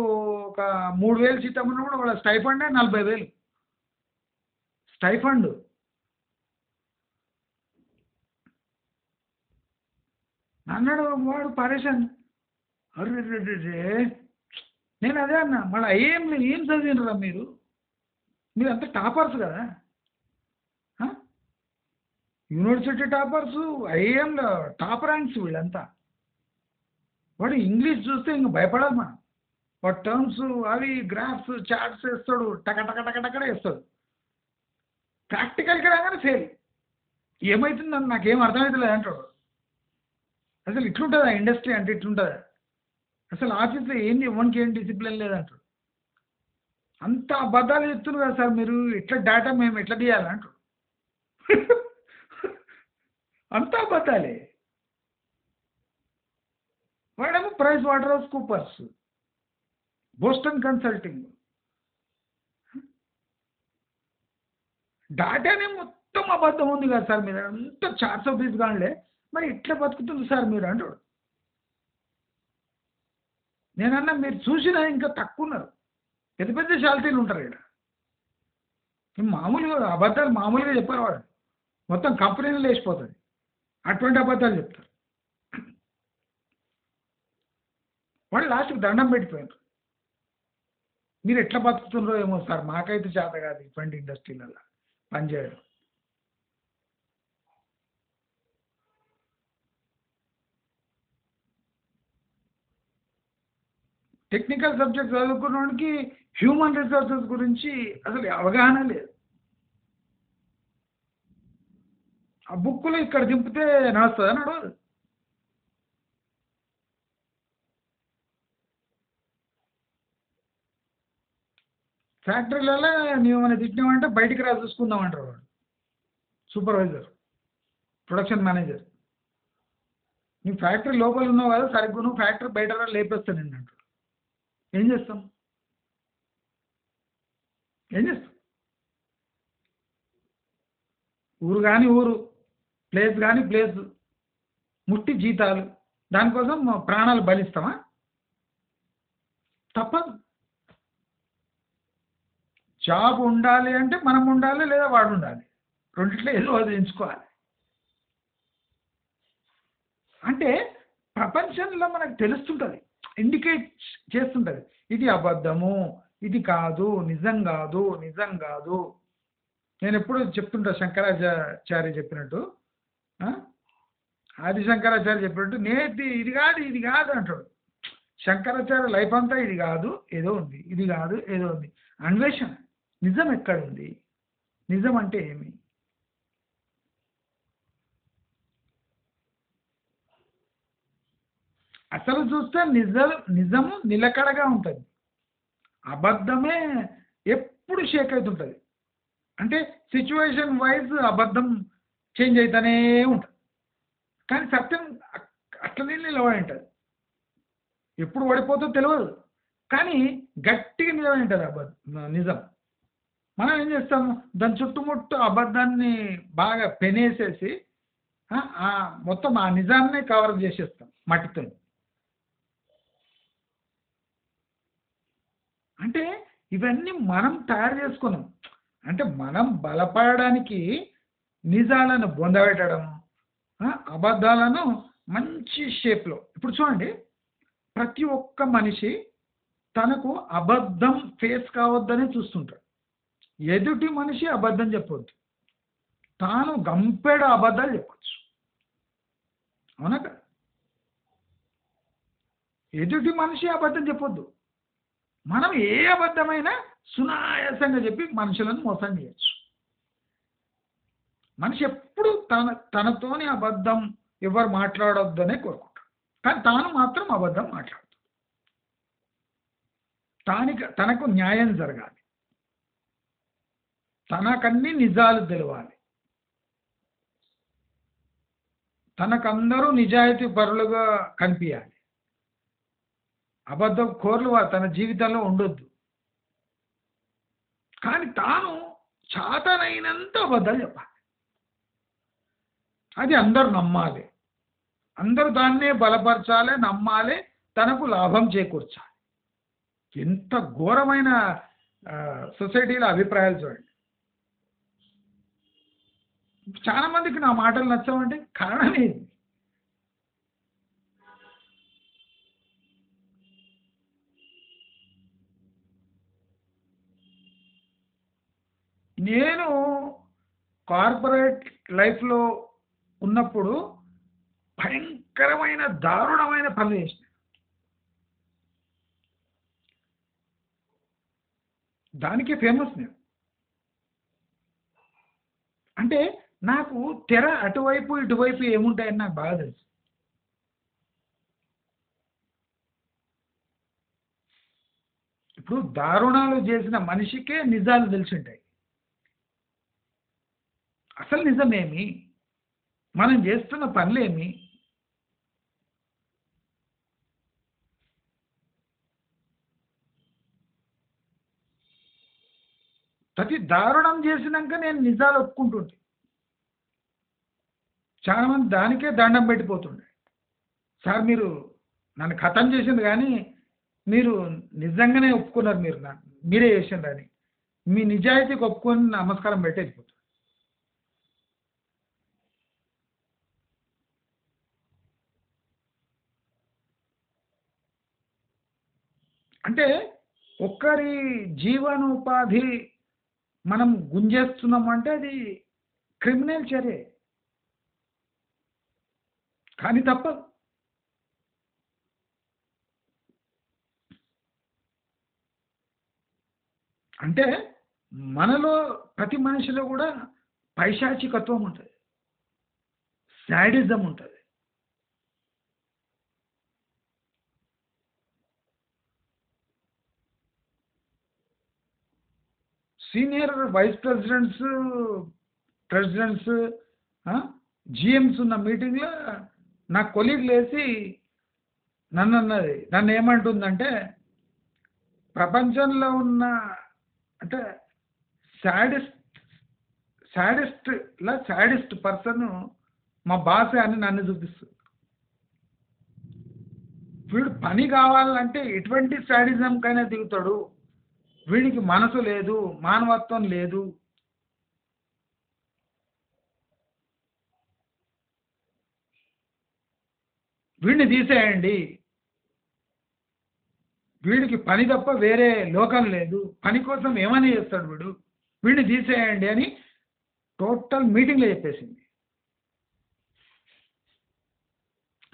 Speaker 1: ఒక 3,000 జీతం ఉన్నా కూడా వాళ్ళ స్టైఫండే 40,000 స్టైఫండ్. అన్నాడు వాడు పరేషాన్. అర్రే నేను అదే అన్నా, మళ్ళీ ఐఏఎంలో ఏం చదివినరా మీరు? మీరు అంతా టాపర్స్ కదా, యూనివర్సిటీ టాపర్స్, ఐఏఎంలో టాప్ ర్యాంక్స్ వీళ్ళంతా. వాడు ఇంగ్లీష్ చూస్తే ఇంక భయపడాలి మనం. వాడు టర్మ్స్ అవి గ్రాఫ్స్ చార్ట్స్ వేస్తాడు, టకటకటకటకడ వేస్తాడు. ప్రాక్టికల్కి రాగానే ఫెయిల్. ఏమవుతుందని నాకేం అర్థమవుతలేదు అంటాడు. అసలు ఇట్లుంటుందా ఇండస్ట్రీ అంటే? ఇట్లుంటుందా అసలు? ఆఫీస్లో ఏంది ఎవరికి ఏం డిసిప్లిన్ లేదంటారు. అంత అబద్ధాలు చెప్తున్నారు కదా సార్ మీరు, ఎట్లా డేటా మేము ఎట్లా తీయాలంటారు. అంత అబద్ధాలే. వాడేమో price water house Coopers, Boston consulting, డాటానే మొత్తం అబద్ధం ఉంది కదా సార్ మీరు, అంత 400 పీస్ కానిలే, మరి ఎట్లా బతుకుతుంది సార్ మీరు అంటాడు. నేనన్నా మీరు చూసినా ఇంకా తక్కువ ఉన్నారు, పెద్ద పెద్ద శాలరీలు ఉంటారు ఇక్కడ. మామూలుగా అబద్ధాలు మామూలుగా చెప్పారు వాడు, మొత్తం కంపెనీలు లేచిపోతుంది అటువంటి అబద్ధాలు చెప్తారు. వాళ్ళు లాస్ట్కి దండం పెట్టిపోయారు. మీరు ఎట్లా బతుకుతున్నారో ఏమో సార్, మాకైతే చేత కాదు ఇటువంటి ఇండస్ట్రీలలో పనిచేయడం. టెక్నికల్ సబ్జెక్ట్ చదువుకున్నవాడికి హ్యూమన్ రిసోర్సెస్ గురించి అసలు అవగాహన లేదు. ఆ బుక్కులు ఇక్కడ దింపితే నడుస్తుందా? నడవదు. ఫ్యాక్టరీలలో నీవేమైనా తిట్టినామంటే బయటికి రా చూసుకుందామంటారు వాడు, సూపర్వైజర్, ప్రొడక్షన్ మేనేజర్. నీ ఫ్యాక్టరీ లోపల ఉన్నావు కదా సరిగ్గా, నువ్వు ఫ్యాక్టరీ బయట రా లేపేస్తాను నేను అంటాడు. ఏం చేస్తాం? ఏం చేస్తాం? ఊరు కానీ ఊరు, ప్లేస్ కానీ ప్లేస్, ముట్టి జీతాలు, దానికోసం ప్రాణాలు బలిస్తామా? తప్పదు. జాబ్ ఉండాలి అంటే మనం ఉండాలి, లేదా వాడు ఉండాలి, రెండిట్లో ఏదో అది ఎంచుకోవాలి. అంటే ప్రపంచంలో మనకు తెలుస్తుంటుంది, ఇండికేట్ చేస్తుంటుంది, ఇది అబద్ధము, ఇది కాదు, నిజం కాదు, నిజం కాదు. నేను ఎప్పుడు చెప్తుంటా, శంకరాచార్య చెప్పినట్టు, ఆది శంకరాచార్య చెప్పినట్టు, నేతి ఇది కాదు ఇది కాదు అంటాడు. శంకరాచార్య లైఫ్ అంతా ఇది కాదు ఏదో ఉంది, ఇది కాదు ఏదో ఉంది, అన్వేషణ. నిజం ఎక్కడుంది? నిజం అంటే ఏమి? అసలు చూస్తే నిజము నిలకడగా ఉంటుంది, అబద్ధమే ఎప్పుడు షేక్ అవుతుంటుంది. అంటే సిచ్యువేషన్ వైజ్ అబద్ధం చేంజ్ అవుతూనే ఉంటుంది, కానీ సత్యం అట్లనే నిలబడి ఉంటుంది. ఎప్పుడు ఓడిపోతుందో తెలియదు, కానీ గట్టిగా నిలబడి ఉంటుంది నిజం. మనం ఏం చేస్తాము, దాని చుట్టుముట్టు అబద్ధాన్ని బాగా పెనేసేసి మొత్తం ఆ నిజాన్ని కవర్ చేసేస్తాం మట్టితో. అంటే ఇవన్నీ మనం తయారు చేసుకున్నాం. అంటే మనం బలపడడానికి నిజాలను బొందబెట్టడం, అబద్ధాలను మంచి షేప్లో. ఇప్పుడు చూడండి, ప్రతి ఒక్క మనిషి తనకు అబద్ధం ఫేస్ కావద్దని చూస్తుంటాడు. ఎదుటి మనిషి అబద్ధం చెప్పొద్దు, తాను గంపెడ అబద్ధాలు చెప్పచ్చు. అవునా కదా? ఎదుటి మనిషి అబద్ధం చెప్పొద్దు. మనం ఏ అబద్ధమైనా సునాయాసంగా చెప్పి మనుషులను మోసం చేయొచ్చు. మనిషి ఎప్పుడు తనతోని అబద్ధం ఎవరు మాట్లాడొద్దనే కోరుకుంటాడు. కానీ తాను మాత్రం అబద్ధం మాట్లాడతాడు. తనకు న్యాయం జరగాలి. తనకన్నీ నిజాలు తెలవాలి. తనకందరూ నిజాయితీ పరులుగా కనిపించాలి. అబద్ధం కోర్లు తన జీవితంలో ఉండొద్దు. కానీ తాను చాతనైనంత అబద్ధాలు చెప్పాలి. అది అందరూ నమ్మాలి. అందరూ దాన్నే బలపరచాలి, నమ్మాలి, తనకు లాభం చేకూర్చాలి. ఎంత ఘోరమైన సొసైటీలో అభిప్రాయాలు చూడండి. చాలా మందికి నా మాటలు నచ్చవంటే కారణం ఏంది? నేను కార్పొరేట్ లైఫ్లో ఉన్నప్పుడు భయంకరమైన దారుణమైన పనులు చేసిన. దానికే ఫేమస్ నేను. అంటే నాకు తెర అటువైపు ఇటువైపు ఏముంటాయని నాకు బాగా తెలుసు. ఇప్పుడు దారుణాలు చేసిన మనిషికే నిజాలు తెలిసి ఉంటాయి. అసలు నిజమేమి, మనం చేస్తున్న పనులేమి, ప్రతి దారుణం చేసినాక నేను నిజాలు ఒప్పుకుంటుంటే చాలా మంది దానికే దండం పెట్టిపోతుండే. సార్ మీరు నన్ను ఖతం చేసింది కానీ మీరు నిజంగానే ఒప్పుకున్నారు, మీరే చేసిండ్రు అని మీ నిజాయితీకి ఒప్పుకొని నమస్కారం పెట్టి వెళ్ళిపోతారు. అంటే ఒక్కరి జీవనోపాధి మనం గుంజేస్తున్నామంటే అది క్రిమినల్ చర్య. కానీ తప్పదు. అంటే మనలో ప్రతి మనిషిలో కూడా పైశాచికత్వం ఉంటుంది, శాడిజం ఉంటుంది. Senior vice presidents, presidents, GMs ఉన్న మీటింగ్లో నా కొలీగ్ లేచి నన్ను ఏమంటుందంటే ప్రపంచంలో ఉన్న అంటే సాడిస్ట్ పర్సన్ మా బాస్ అని నన్ను చూపిస్తుంది. వీడు పని కావాలంటే ఎటువంటి సాడిజంకైనా దిగుతాడు. వీడికి మనసు లేదు, మానవత్వం లేదు. వీడిని తీసేయండి, వీడికి పని తప్ప వేరే లోకం లేదు, పని కోసం ఏమని చేస్తాడు వీడిని తీసేయండి అని టోటల్ మీటింగ్లో చెప్పేసింది.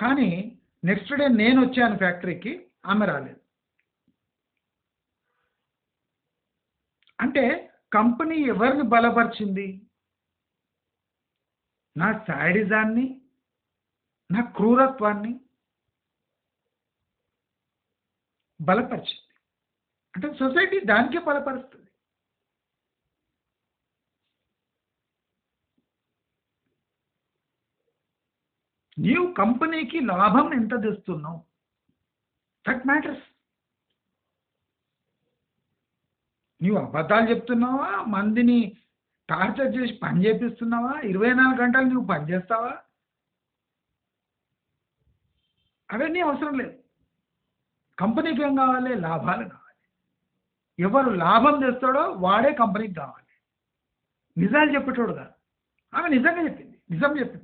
Speaker 1: కానీ నెక్స్ట్ డే నేను వచ్చాను ఫ్యాక్టరీకి, ఆమె రాలేదు. అంటే కంపెనీ ఎవరిని బలపరిచింది? నా శాడిజాన్ని, నా క్రూరత్వాన్ని బలపరిచింది. అంటే సొసైటీ దానికే బలపరుస్తుంది. నీవు కంపెనీకి లాభం ఎంత తెస్తున్నావు, దట్ మ్యాటర్స్. నీవు అబద్ధాలు చెప్తున్నావా, మందిని టార్చర్ చేసి పని చేపిస్తున్నావా, 24 గంటలు నువ్వు పని చేస్తావా, అవన్నీ అవసరం లేదు. కంపెనీకి ఏం కావాలి? లాభాలు కావాలి. ఎవరు లాభం తెస్తాడో వాడే కంపెనీకి కావాలి. నిజాలు చెప్పేటోడు కాదు. ఆమె నిజంగా చెప్పింది,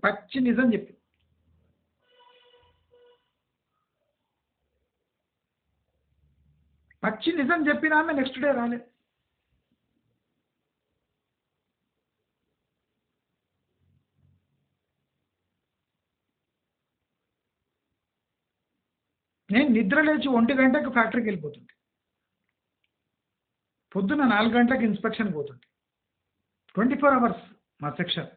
Speaker 1: పచ్చి నిజం చెప్పింది. పచ్చి నిజం చెప్పిన ఆమె నెక్స్ట్ డే రాలేదు. నేను నిద్ర లేచి 1 గంటకి ఫ్యాక్టరీకి వెళ్ళిపోతుంటే, పొద్దున్న 4 గంటలకు ఇన్స్పెక్షన్ పోతుంటే, 24 అవర్స్ మా సెక్షన్.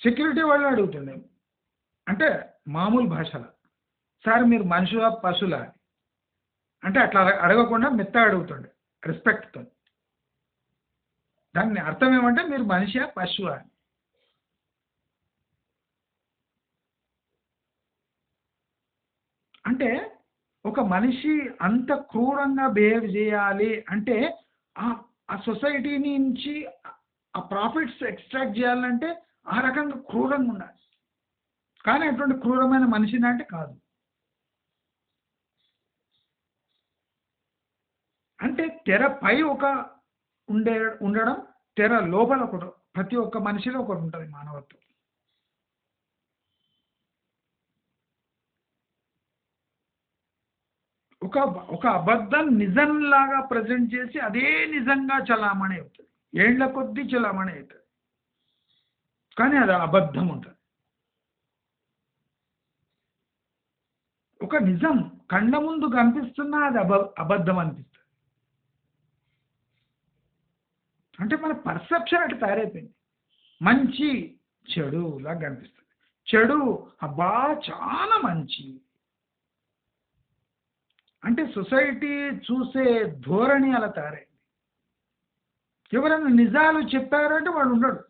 Speaker 1: సెక్యూరిటీ వాళ్ళు అడుగుతుండే, అంటే మామూలు భాషలో, సార్ మీరు మనుషులా పశువులా అని. అంటే అట్లా అడగకుండా మెత్తగా అడుగుతుండే, రెస్పెక్ట్తో. దాని అర్థం ఏమంటే మీరు మనిషా పశువా అని. అంటే ఒక మనిషి అంత క్రూరంగా బిహేవ్ చేయాలి అంటే ఆ ఆ సొసైటీ నుంచి ఆ ప్రాఫిట్స్ ఎక్స్ట్రాక్ట్ చేయాలంటే ఆ రకంగా క్రూరంగా ఉండాలి. కానీ అటువంటి క్రూరమైన మనిషిని అంటే కాదు. అంటే తెరపై ఒక ఉండే ఉండడం, తెర లోపల ఒకటి, ప్రతి ఒక్క మనిషిలో ఒకటి ఉంటుంది మానవత్వం. ఒక ఒక అబద్ధం నిజంలాగా ప్రజెంట్ చేసి అదే నిజంగా చలామణి అవుతుంది. ఏండ్ల కొద్దీ చలామణి అవుతుంది. కానీ అది అబద్ధం ఉంటుంది. ఒక నిజం కళ్ళ ముందు కనిపిస్తున్నా అది అబద్ధం అనిపిస్తుంది. అంటే మన పర్సెప్షన్ అటు తయారైపోయింది. మంచి చెడులా కనిపిస్తుంది. చెడు అబ్బా చాలా మంచి. అంటే సొసైటీ చూసే ధోరణి అలా తయారైంది. ఎవరైనా నిజాలు చెప్పారంటే వాడు ఉండడు.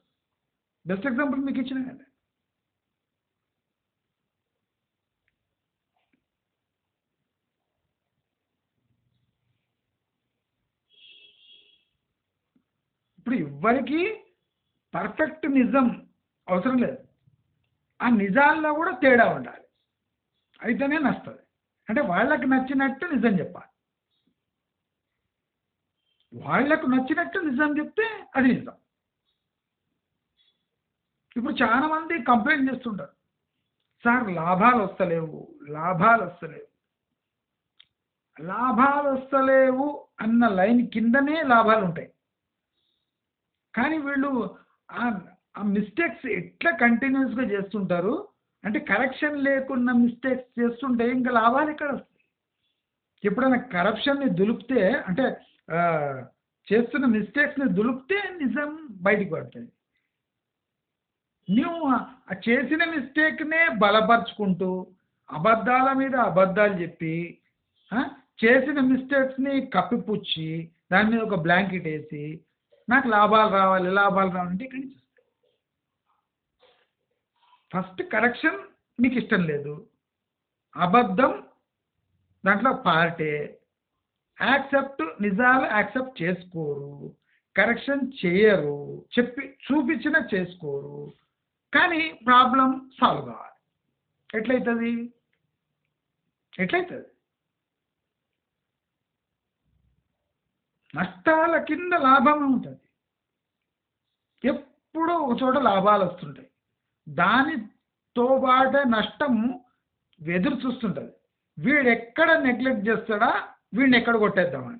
Speaker 1: బెస్ట్ ఎగ్జాంపుల్ మీకు ఇచ్చిన కదా. ఇప్పుడు ఎవ్వరికి పర్ఫెక్ట్ నిజం అవసరం లేదు. ఆ నిజాల్లో కూడా తేడా ఉండాలి, అయితేనే నస్తుంది. అంటే వాళ్ళకి నచ్చినట్టు నిజం చెప్పాలి. వాళ్లకు నచ్చినట్టు నిజం చెప్తే అది నిజం. ఇప్పుడు చాలా మంది కంప్లైంట్ చేస్తుంటారు, సార్ లాభాలు వస్తలేవు, లాభాలు వస్తలేవు. లాభాలు వస్తలేవు అన్న లైన్ కిందనే లాభాలు ఉంటాయి. కానీ వీళ్ళు ఆ మిస్టేక్స్ ఎట్లా కంటిన్యూస్గా చేస్తుంటారు అంటే కరెక్షన్ లేకున్న మిస్టేక్స్ చేస్తుంటే ఇంకా లాభాలు ఎక్కడ వస్తాయి? ఎప్పుడైనా కరప్షన్ని దులిపితే అంటే చేస్తున్న మిస్టేక్స్ని దులిపితే నిజం బయటికి పడుతుంది. నువ్వు ఆ చేసిన మిస్టేక్నే బలపరుచుకుంటూ అబద్ధాల మీద అబద్ధాలు చెప్పి చేసిన మిస్టేక్స్ని కప్పిపుచ్చి దాని మీద ఒక బ్లాంకెట్ వేసి నాకు లాభాలు రావాలి లాభాలు రావాలంటే ఇక్కడి నుంచి ఫస్ట్ కరెక్షన్ మీకు ఇష్టం లేదు, అబద్ధం దాంట్లో పార్టే, నిజాలు యాక్సెప్ట్ చేసుకోరు, కరెక్షన్ చేయరు, చెప్పి చూపించినా చేసుకోరు. కానీ ప్రాబ్లం సాల్వ్ కావాలి. ఎట్లయితుంది? నష్టాల కింద లాభం ఉంటుంది. ఎప్పుడూ ఒక చోట లాభాలు వస్తుంటాయి, దానితో పాటే నష్టం ఎదురు చూస్తుంటుంది. వీడు ఎక్కడ నెగ్లెక్ట్ చేస్తాడా, వీడిని ఎక్కడ కొట్టేద్దామని.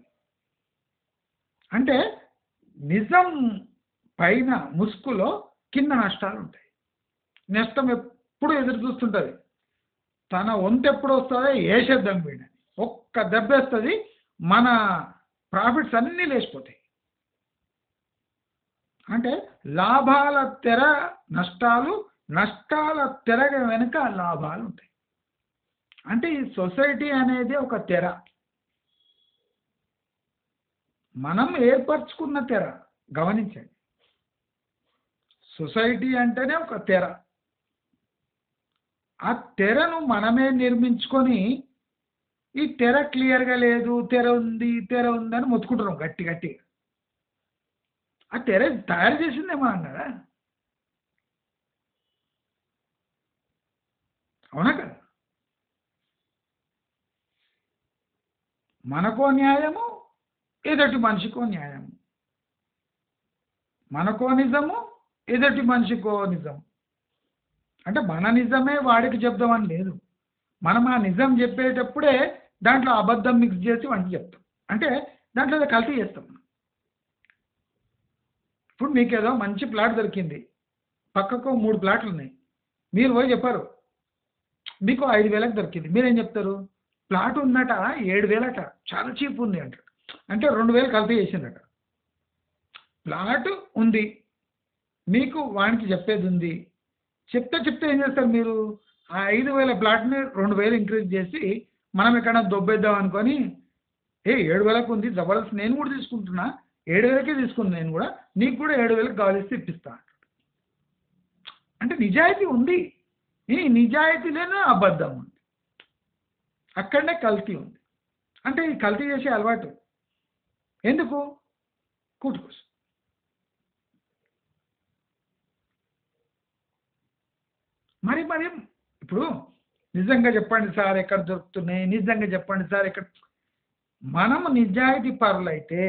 Speaker 1: అంటే నిజం పైన ముసుగులో కింద నష్టాలు ఉంటాయి. నష్టం ఎప్పుడు ఎదురు చూస్తుంటుంది, తన వంతు ఎప్పుడు వస్తుందో వేసేద్దాం వీడిని, ఒక్క దెబ్బేస్తుంది, మన ప్రాఫిట్స్ అన్నీ లేచిపోతాయి. అంటే లాభాల తెర నష్టాలు, నష్టాల తెర వెనుక లాభాలు ఉంటాయి. అంటే ఈ సొసైటీ అనేది ఒక తెర, మనం ఏర్పరచుకున్న తెర. గమనించండి, సొసైటీ అంటేనే ఒక తెర. ఆ తెరను మనమే నిర్మించుకొని ఈ తెర క్లియర్గా లేదు, తెర ఉంది అని మొత్తుకుంటున్నాం గట్టి గట్టిగా. ఆ తెర తయారు చేసిందేమో అన్నారా? అవునా కదా? మనకో న్యాయము, ఎదుటి మనిషికో న్యాయము. మనకో నిజము, ఎదుటి మనిషికో నిజం. అంటే మన నిజమే వాడికి చెప్దామని లేదు, మనం ఆ నిజం చెప్పేటప్పుడే దాంట్లో అబద్ధం మిక్స్ చేసి వాడికి చెప్తాం. అంటే దాంట్లో ఏదో కల్తీ చేస్తాం. ఇప్పుడు మీకు ఏదో మంచి ప్లాట్ దొరికింది, పక్కకు 3 ప్లాట్లు ఉన్నాయి. మీరు పోయి చెప్పారు మీకు 5,000కి దొరికింది. మీరేం చెప్తారు? ప్లాట్ ఉందట 7,000 చాలా చీప్ ఉంది అంటారు. అంటే 2,000 కల్తీ చేసిండట. ప్లాట్ ఉంది. మీకు వానికి చెప్పేది ఉంది. చెప్తే ఏం చేస్తారు మీరు? ఆ 5,000 ప్లాట్‌ని 2,000 ఇంక్రీజ్ చేసి మనం ఎక్కడైనా దొబ్బేద్దాం అనుకోని 7,000కి ఉంది జబర్దస్త్ నేను కూడా తీసుకుంటున్నా. 7,000కే తీసుకున్నా నేను కూడా. నీకు కూడా 7,000కి కావాలిస్తే ఇప్పిస్తా. అంటే నిజాయితీ ఉంది. ఈ నిజాయితీలోనే అబద్ధం ఉంది. అక్కడనే కల్తీ ఉంది. అంటే ఈ కల్తీ చేసే అలవాటు ఎందుకు? కూటి కోసం. మరి ఇప్పుడు నిజంగా చెప్పండి సార్ ఎక్కడ దొరుకుతున్నాయి? నిజంగా చెప్పండి సార్ ఎక్కడ మనము నిజాయితీ పరులైతే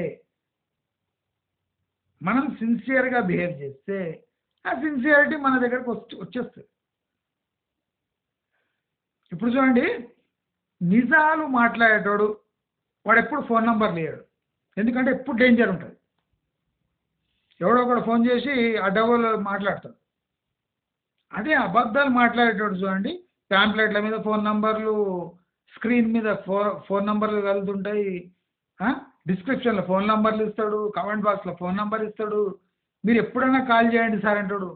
Speaker 1: మనం సిన్సియర్‌గా బిహేవ్ చేస్తే ఆ సిన్సియారిటీ మన దగ్గరకు వచ్చేస్తుంది. ఇప్పుడు చూడండి నిజాలు మాట్లాడేటోడు వాడెప్పుడు ఫోన్ నంబర్లు ఇయ్యడు. ఎందుకంటే ఎప్పుడు డేంజర్ ఉంటుంది. ఎవడో ఒకడు ఫోన్ చేసి అడ్డగోలు మాట్లాడతాడు. అదే అబద్ధాలు మాట్లాడేటోడు చూడండి ప్యాంప్లెట్ల మీద ఫోన్ నంబర్లు, స్క్రీన్ మీద ఫోన్ నంబర్లు కలుగుతుంటాయి. డిస్క్రిప్షన్లో ఫోన్ నంబర్లు ఇస్తాడు, కామెంట్ బాక్స్లో ఫోన్ నంబర్ ఇస్తాడు. మీరు ఎప్పుడైనా కాల్ చేయండి సార్ అంటాడు.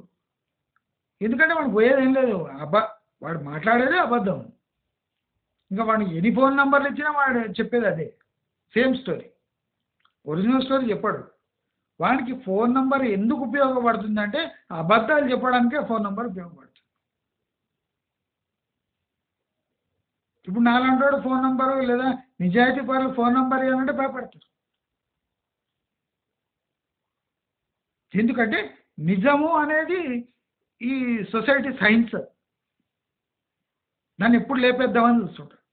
Speaker 1: ఎందుకంటే వాడికి పోయేది ఏం లేదు. వాడు మాట్లాడేదే అబద్ధం. ఇంకా వాడికి ఎన్ని ఫోన్ నంబర్లు ఇచ్చినా వాడు చెప్పేది అదే సేమ్ స్టోరీ. ఒరిజినల్ స్టోరీ చెప్పాడు. వానికి ఫోన్ నంబర్ ఎందుకు ఉపయోగపడుతుందంటే అబద్ధాలు చెప్పడానికే ఫోన్ నంబర్ ఉపయోగపడుతుంది. ఇప్పుడు నాలంటాడు ఫోన్ నంబరు లేదా నిజాయితీ పరులు ఫోన్ నంబర్ ఇవ్వాలంటే భయపడతారు. ఎందుకంటే నిజము అనేది ఈ సొసైటీ సైన్స్. దాన్ని ఎప్పుడు లేపేద్దామని చూస్తుంటారు.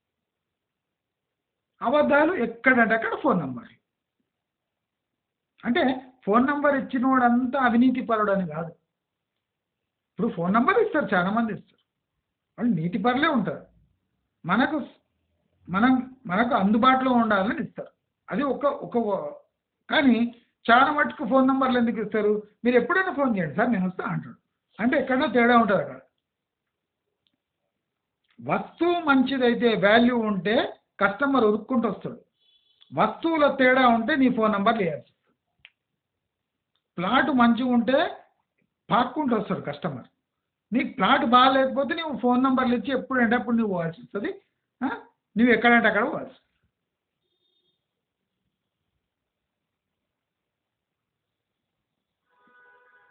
Speaker 1: అబద్ధాలు ఎక్కడంటే అక్కడ ఫోన్ నంబర్. అంటే ఫోన్ నంబర్ ఇచ్చిన వాడంతా అవినీతి పరుడు అని కాదు. ఇప్పుడు ఫోన్ నంబర్ ఇస్తారు, చాలామంది ఇస్తారు. వాళ్ళు నీతి పరులే ఉంటారు. మనకు మనకు అందుబాటులో ఉండాలని ఇస్తారు. అది ఒక కానీ చాలా మటుకు ఫోన్ నంబర్లు ఎందుకు ఇస్తారు? మీరు ఎప్పుడైనా ఫోన్ చేయండి సార్ నేను వస్తా అంటాడు. అంటే ఎక్కడైనా తేడా ఉంటుంది అక్కడ. వస్తువు మంచిదైతే వాల్యూ ఉంటే కస్టమర్ ఉరుక్కుంటూ వస్తాడు. వస్తువుల తేడా ఉంటే నీ ఫోన్ నంబర్ వేయాల్సి వస్తుంది. ప్లాట్ మంచిగా ఉంటే పాక్కుంటూ వస్తాడు కస్టమర్. నీకు ప్లాట్ బాగాలేకపోతే నువ్వు ఫోన్ నంబర్లు ఇచ్చి ఎప్పుడంటే అప్పుడు నువ్వు పోవాల్సి వస్తుంది. నువ్వు ఎక్కడంటే అక్కడ పోవాల్సి.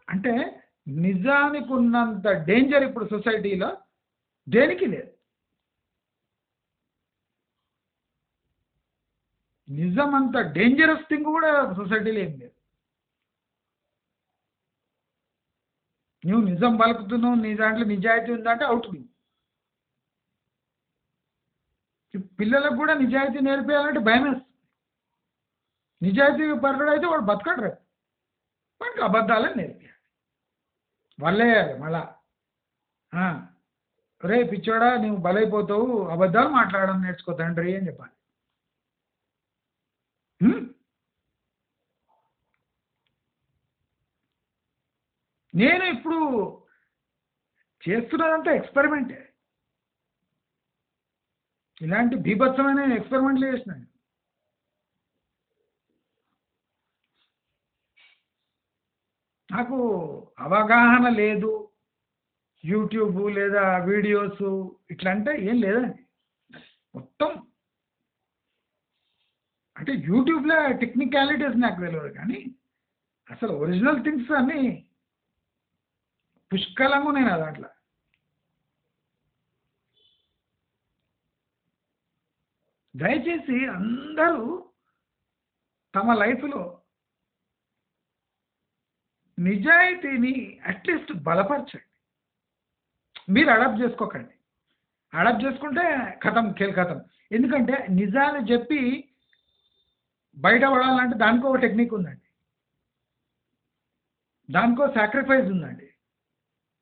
Speaker 1: అంటే నిజానికి ఉన్నంత డేంజర్ ఇప్పుడు సొసైటీలో దేనికి లేదు. నిజం అంత డేంజరస్ థింగ్ కూడా సొసైటీలో ఏం లేదు. నువ్వు నిజం పలుకుతున్నావు, నీ దాంట్లో నిజాయితీ ఉందంటే అవుట్. పిల్లలకు కూడా నిజాయితీ నేర్పేయాలంటే భయం వేస్తుంది. నిజాయితీ పరుడు అయితే వాడు బతకడు రేపు. వాడికి అబద్ధాలని నేర్పేయాలి. వల్లేయాలి మళ్ళా. రే పిచ్చోడా నువ్వు బలైపోతావు, అబద్ధాలు మాట్లాడడం నేర్చుకో తండ్రి అని చెప్పాలి. నేను ఇప్పుడు చేస్తున్నదంతా ఎక్స్పెరిమెంటే. ఇలాంటి బీభత్సమైన ఎక్స్పెరిమెంట్లు చేసినాను. నాకు అవగాహన లేదు. యూట్యూబ్ లేదా వీడియోస్ ఇట్లా అంటే ఏం లేదండి. మొత్తం అంటే యూట్యూబ్లో టెక్నికాలిటీస్ నాకు తెలియదు కానీ అసలు ఒరిజినల్ థింగ్స్ అన్నీ పుష్కలంగా ఉన్నాయి నా దాంట్లో. దయచేసి అందరూ తమ లైఫ్లో నిజాయితీని అట్లీస్ట్ బలపరచండి. మీరు అడాప్ట్ చేసుకోకండి. అడాప్ట్ చేసుకుంటే కథం కథం. ఎందుకంటే నిజాలు చెప్పి బయటపడాలంటే దానికో ఒక టెక్నిక్ ఉందండి, దానికో సాక్రిఫైస్ ఉందండి.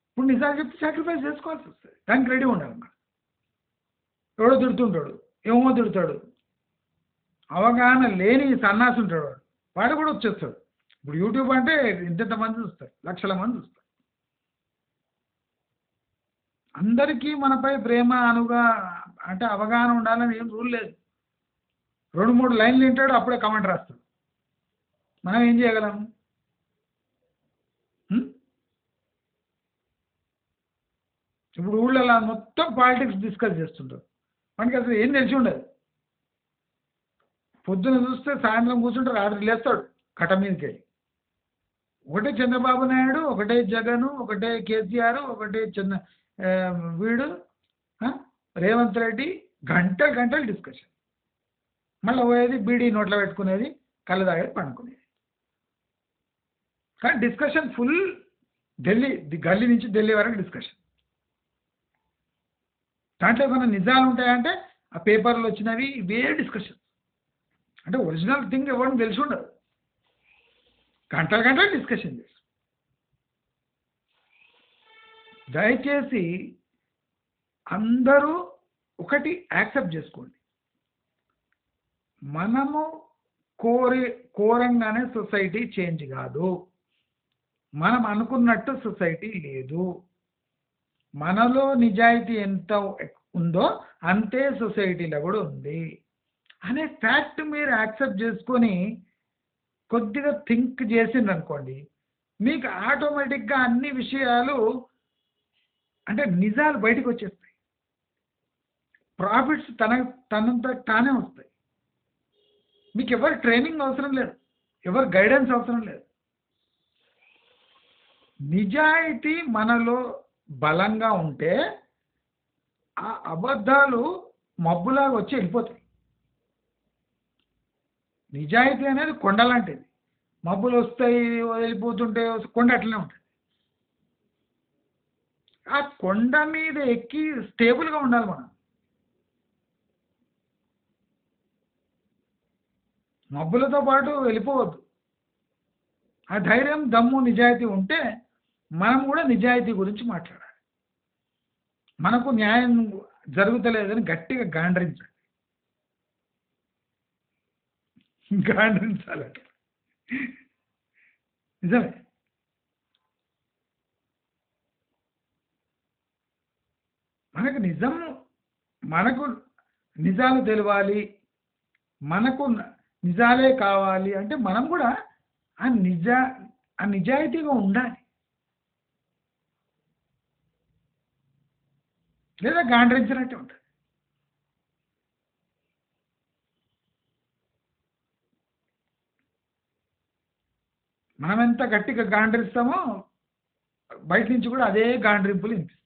Speaker 1: ఇప్పుడు నిజాలు చెప్తే సాక్రిఫైస్ చేసుకోవాల్సి వస్తుంది. దానికి రెడీ ఉండాలి. మనం ఎవడో తిడుతుంటాడు, ఏమో తిడతాడు, అవగాహన లేని సన్నాసి ఉంటాడు, వాడు కూడా వచ్చేస్తాడు. ఇప్పుడు యూట్యూబ్ అంటే ఇంత మంది చూస్తారు, లక్షల మంది చూస్తారు. అందరికీ మనపై ప్రేమ అనుగా అంటే అవగాహన ఉండాలని ఏం రూల్ లేదు. 2, 3 లైన్లు వింటాడు, అప్పుడే కామెంట్ రాస్తాడు. మనం ఏం చేయగలం? హ్మ్? ఇప్పుడు ఊళ్ళలో మొత్తం పాలిటిక్స్ డిస్కస్ చేస్తుంటారు. మనకి అసలు ఏం తెలిసి ఉండదు. పొద్దున చూస్తే సాయంత్రం కూర్చుంటే రాత్రి లేస్తాడు కట్ట మీదకెళ్ళి. ఒకటే చంద్రబాబు నాయుడు, ఒకటే జగను, ఒకటే కేసీఆర్, ఒకటే వీడు ఆ, రేవంత్ రెడ్డి, గంటలు గంటలు డిస్కషన్. మళ్ళీ పోయేది బీడీ నోట్లో పెట్టుకునేది, కళ్ళు తాగేది, పండుకునేది. కానీ డిస్కషన్ ఫుల్ ఢిల్లీ, గల్లీ నుంచి ఢిల్లీ వరకు డిస్కషన్. దాంట్లో ఏమైనా నిజాలు ఉంటాయంటే ఆ పేపర్లు వచ్చినవి ఇవే డిస్కషన్. అంటే ఒరిజినల్ థింగ్ ఎవరిని తెలిసి ఉండదు, గంటల గంటలు డిస్కషన్ చేస్తారు. దయచేసి అందరూ ఒకటి యాక్సెప్ట్ చేసుకోండి, మనము కోరంగానే సొసైటీ చేంజ్ కాదు. మనం అనుకున్నట్టు సొసైటీ లేదు. మనలో నిజాయితీ ఎంత ఉందో అంతే సొసైటీలో కూడా ఉంది అనే ఫ్యాక్ట్ మీరు యాక్సెప్ట్ చేసుకొని కొద్దిగా థింక్ చేసిందనుకోండి, మీకు ఆటోమేటిక్గా అన్ని విషయాలు అంటే నిజాలు బయటకు వచ్చేస్తాయి. ప్రాఫిట్స్ తనంత తానే వస్తాయి. మీకు ఎవరు ట్రైనింగ్ అవసరం లేదు, ఎవరు గైడెన్స్ అవసరం లేదు. నిజాయితీ మనలో బలంగా ఉంటే ఆ అబద్ధాలు మబ్బులాగా వచ్చి వెళ్ళిపోతాయి. నిజాయితీ అనేది కొండ లాంటిది. మబ్బులు వస్తాయి, వెళ్ళిపోతుంటే కొండ అట్లనే ఉంటుంది. ఆ కొండ మీద ఎక్కి స్టేబుల్గా ఉండాలి మనం. మబ్బులతో పాటు వెళ్ళిపోవద్దు. ఆ ధైర్యం, దమ్ము, నిజాయితీ ఉంటే మనం కూడా నిజాయితీ గురించి మాట్లాడాలి. మనకు న్యాయం జరుగుతలేదని గట్టిగా గాండ్రించాలి. గాండ్రించాలట నిజమే. మనకు నిజాలు తెలవాలి, మనకు నిజాలే కావాలి అంటే మనం కూడా ఆ నిజాయితీగా ఉండాలి. లేదా గాండ్రించినట్టే ఉంటుంది. మనం ఎంత గట్టిగా గాండ్రిస్తామో బయట నుంచి కూడా అదే గాండ్రింపులు వినిపిస్తాయి.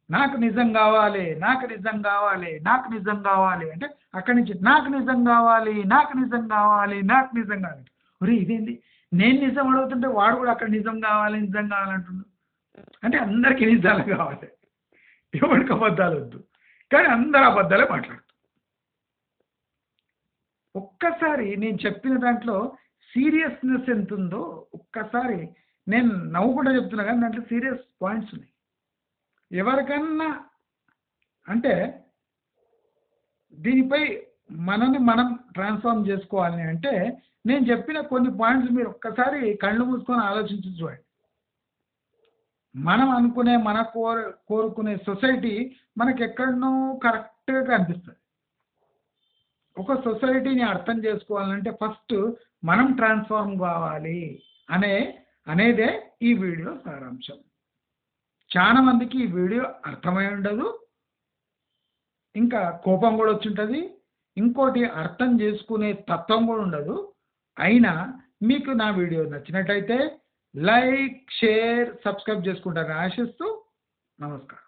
Speaker 1: నాకు నిజం కావాలి, నాకు నిజం కావాలి, నాకు నిజం కావాలి అంటే అక్కడి నుంచి నాకు నిజం కావాలి, నాకు నిజం కావాలి, నాకు నిజం కావాలి. ఒరే ఇదేంటి, నేను నిజం అడుగుతుంటే వాడు కూడా అక్కడ నిజం కావాలి, నిజం కావాలంటున్నాడు. అంటే అందరికీ నిజాలు కావాలి, ఎవరికి అబద్ధాలు వద్దు. కానీ అందరు అబద్ధాలే మాట్లాడుతారు. ఒక్కసారి నేను చెప్పిన దాంట్లో సీరియస్నెస్ ఎంత ఉందో ఒక్కసారి, నేను నవ్వుకుంటూ చెప్తున్నా కానీ దాంట్లో సీరియస్ పాయింట్స్ ఉన్నాయి. ఎవరికన్నా అంటే దీనిపై మనని మనం ట్రాన్స్ఫార్మ్ చేసుకోవాలని అంటే నేను చెప్పిన కొన్ని పాయింట్స్ మీరు ఒక్కసారి కళ్ళు మూసుకొని ఆలోచించి చూడండి. మనం అనుకునే, మన కోరుకునే సొసైటీ మనకి ఎక్కడనో కరెక్ట్గా కనిపిస్తుంది. ఒక సొసైటీని అర్థం చేసుకోవాలంటే ఫస్ట్ మనం ట్రాన్స్ఫార్మ్ కావాలి అనేదే ఈ వీడియో సారాంశం. చాలా మందికి ఈ వీడియో అర్థమై ఉండదు, ఇంకా కోపం కూడా వచ్చి ఉంటుంది, ఇంకోటి అర్థం చేసుకునే తత్వం కూడా ఉండదు. అయినా మీకు నా వీడియో నచ్చినట్టయితే లైక్, షేర్, సబ్స్క్రైబ్ చేసుకుంటారని ఆశిస్తూ నమస్కారం.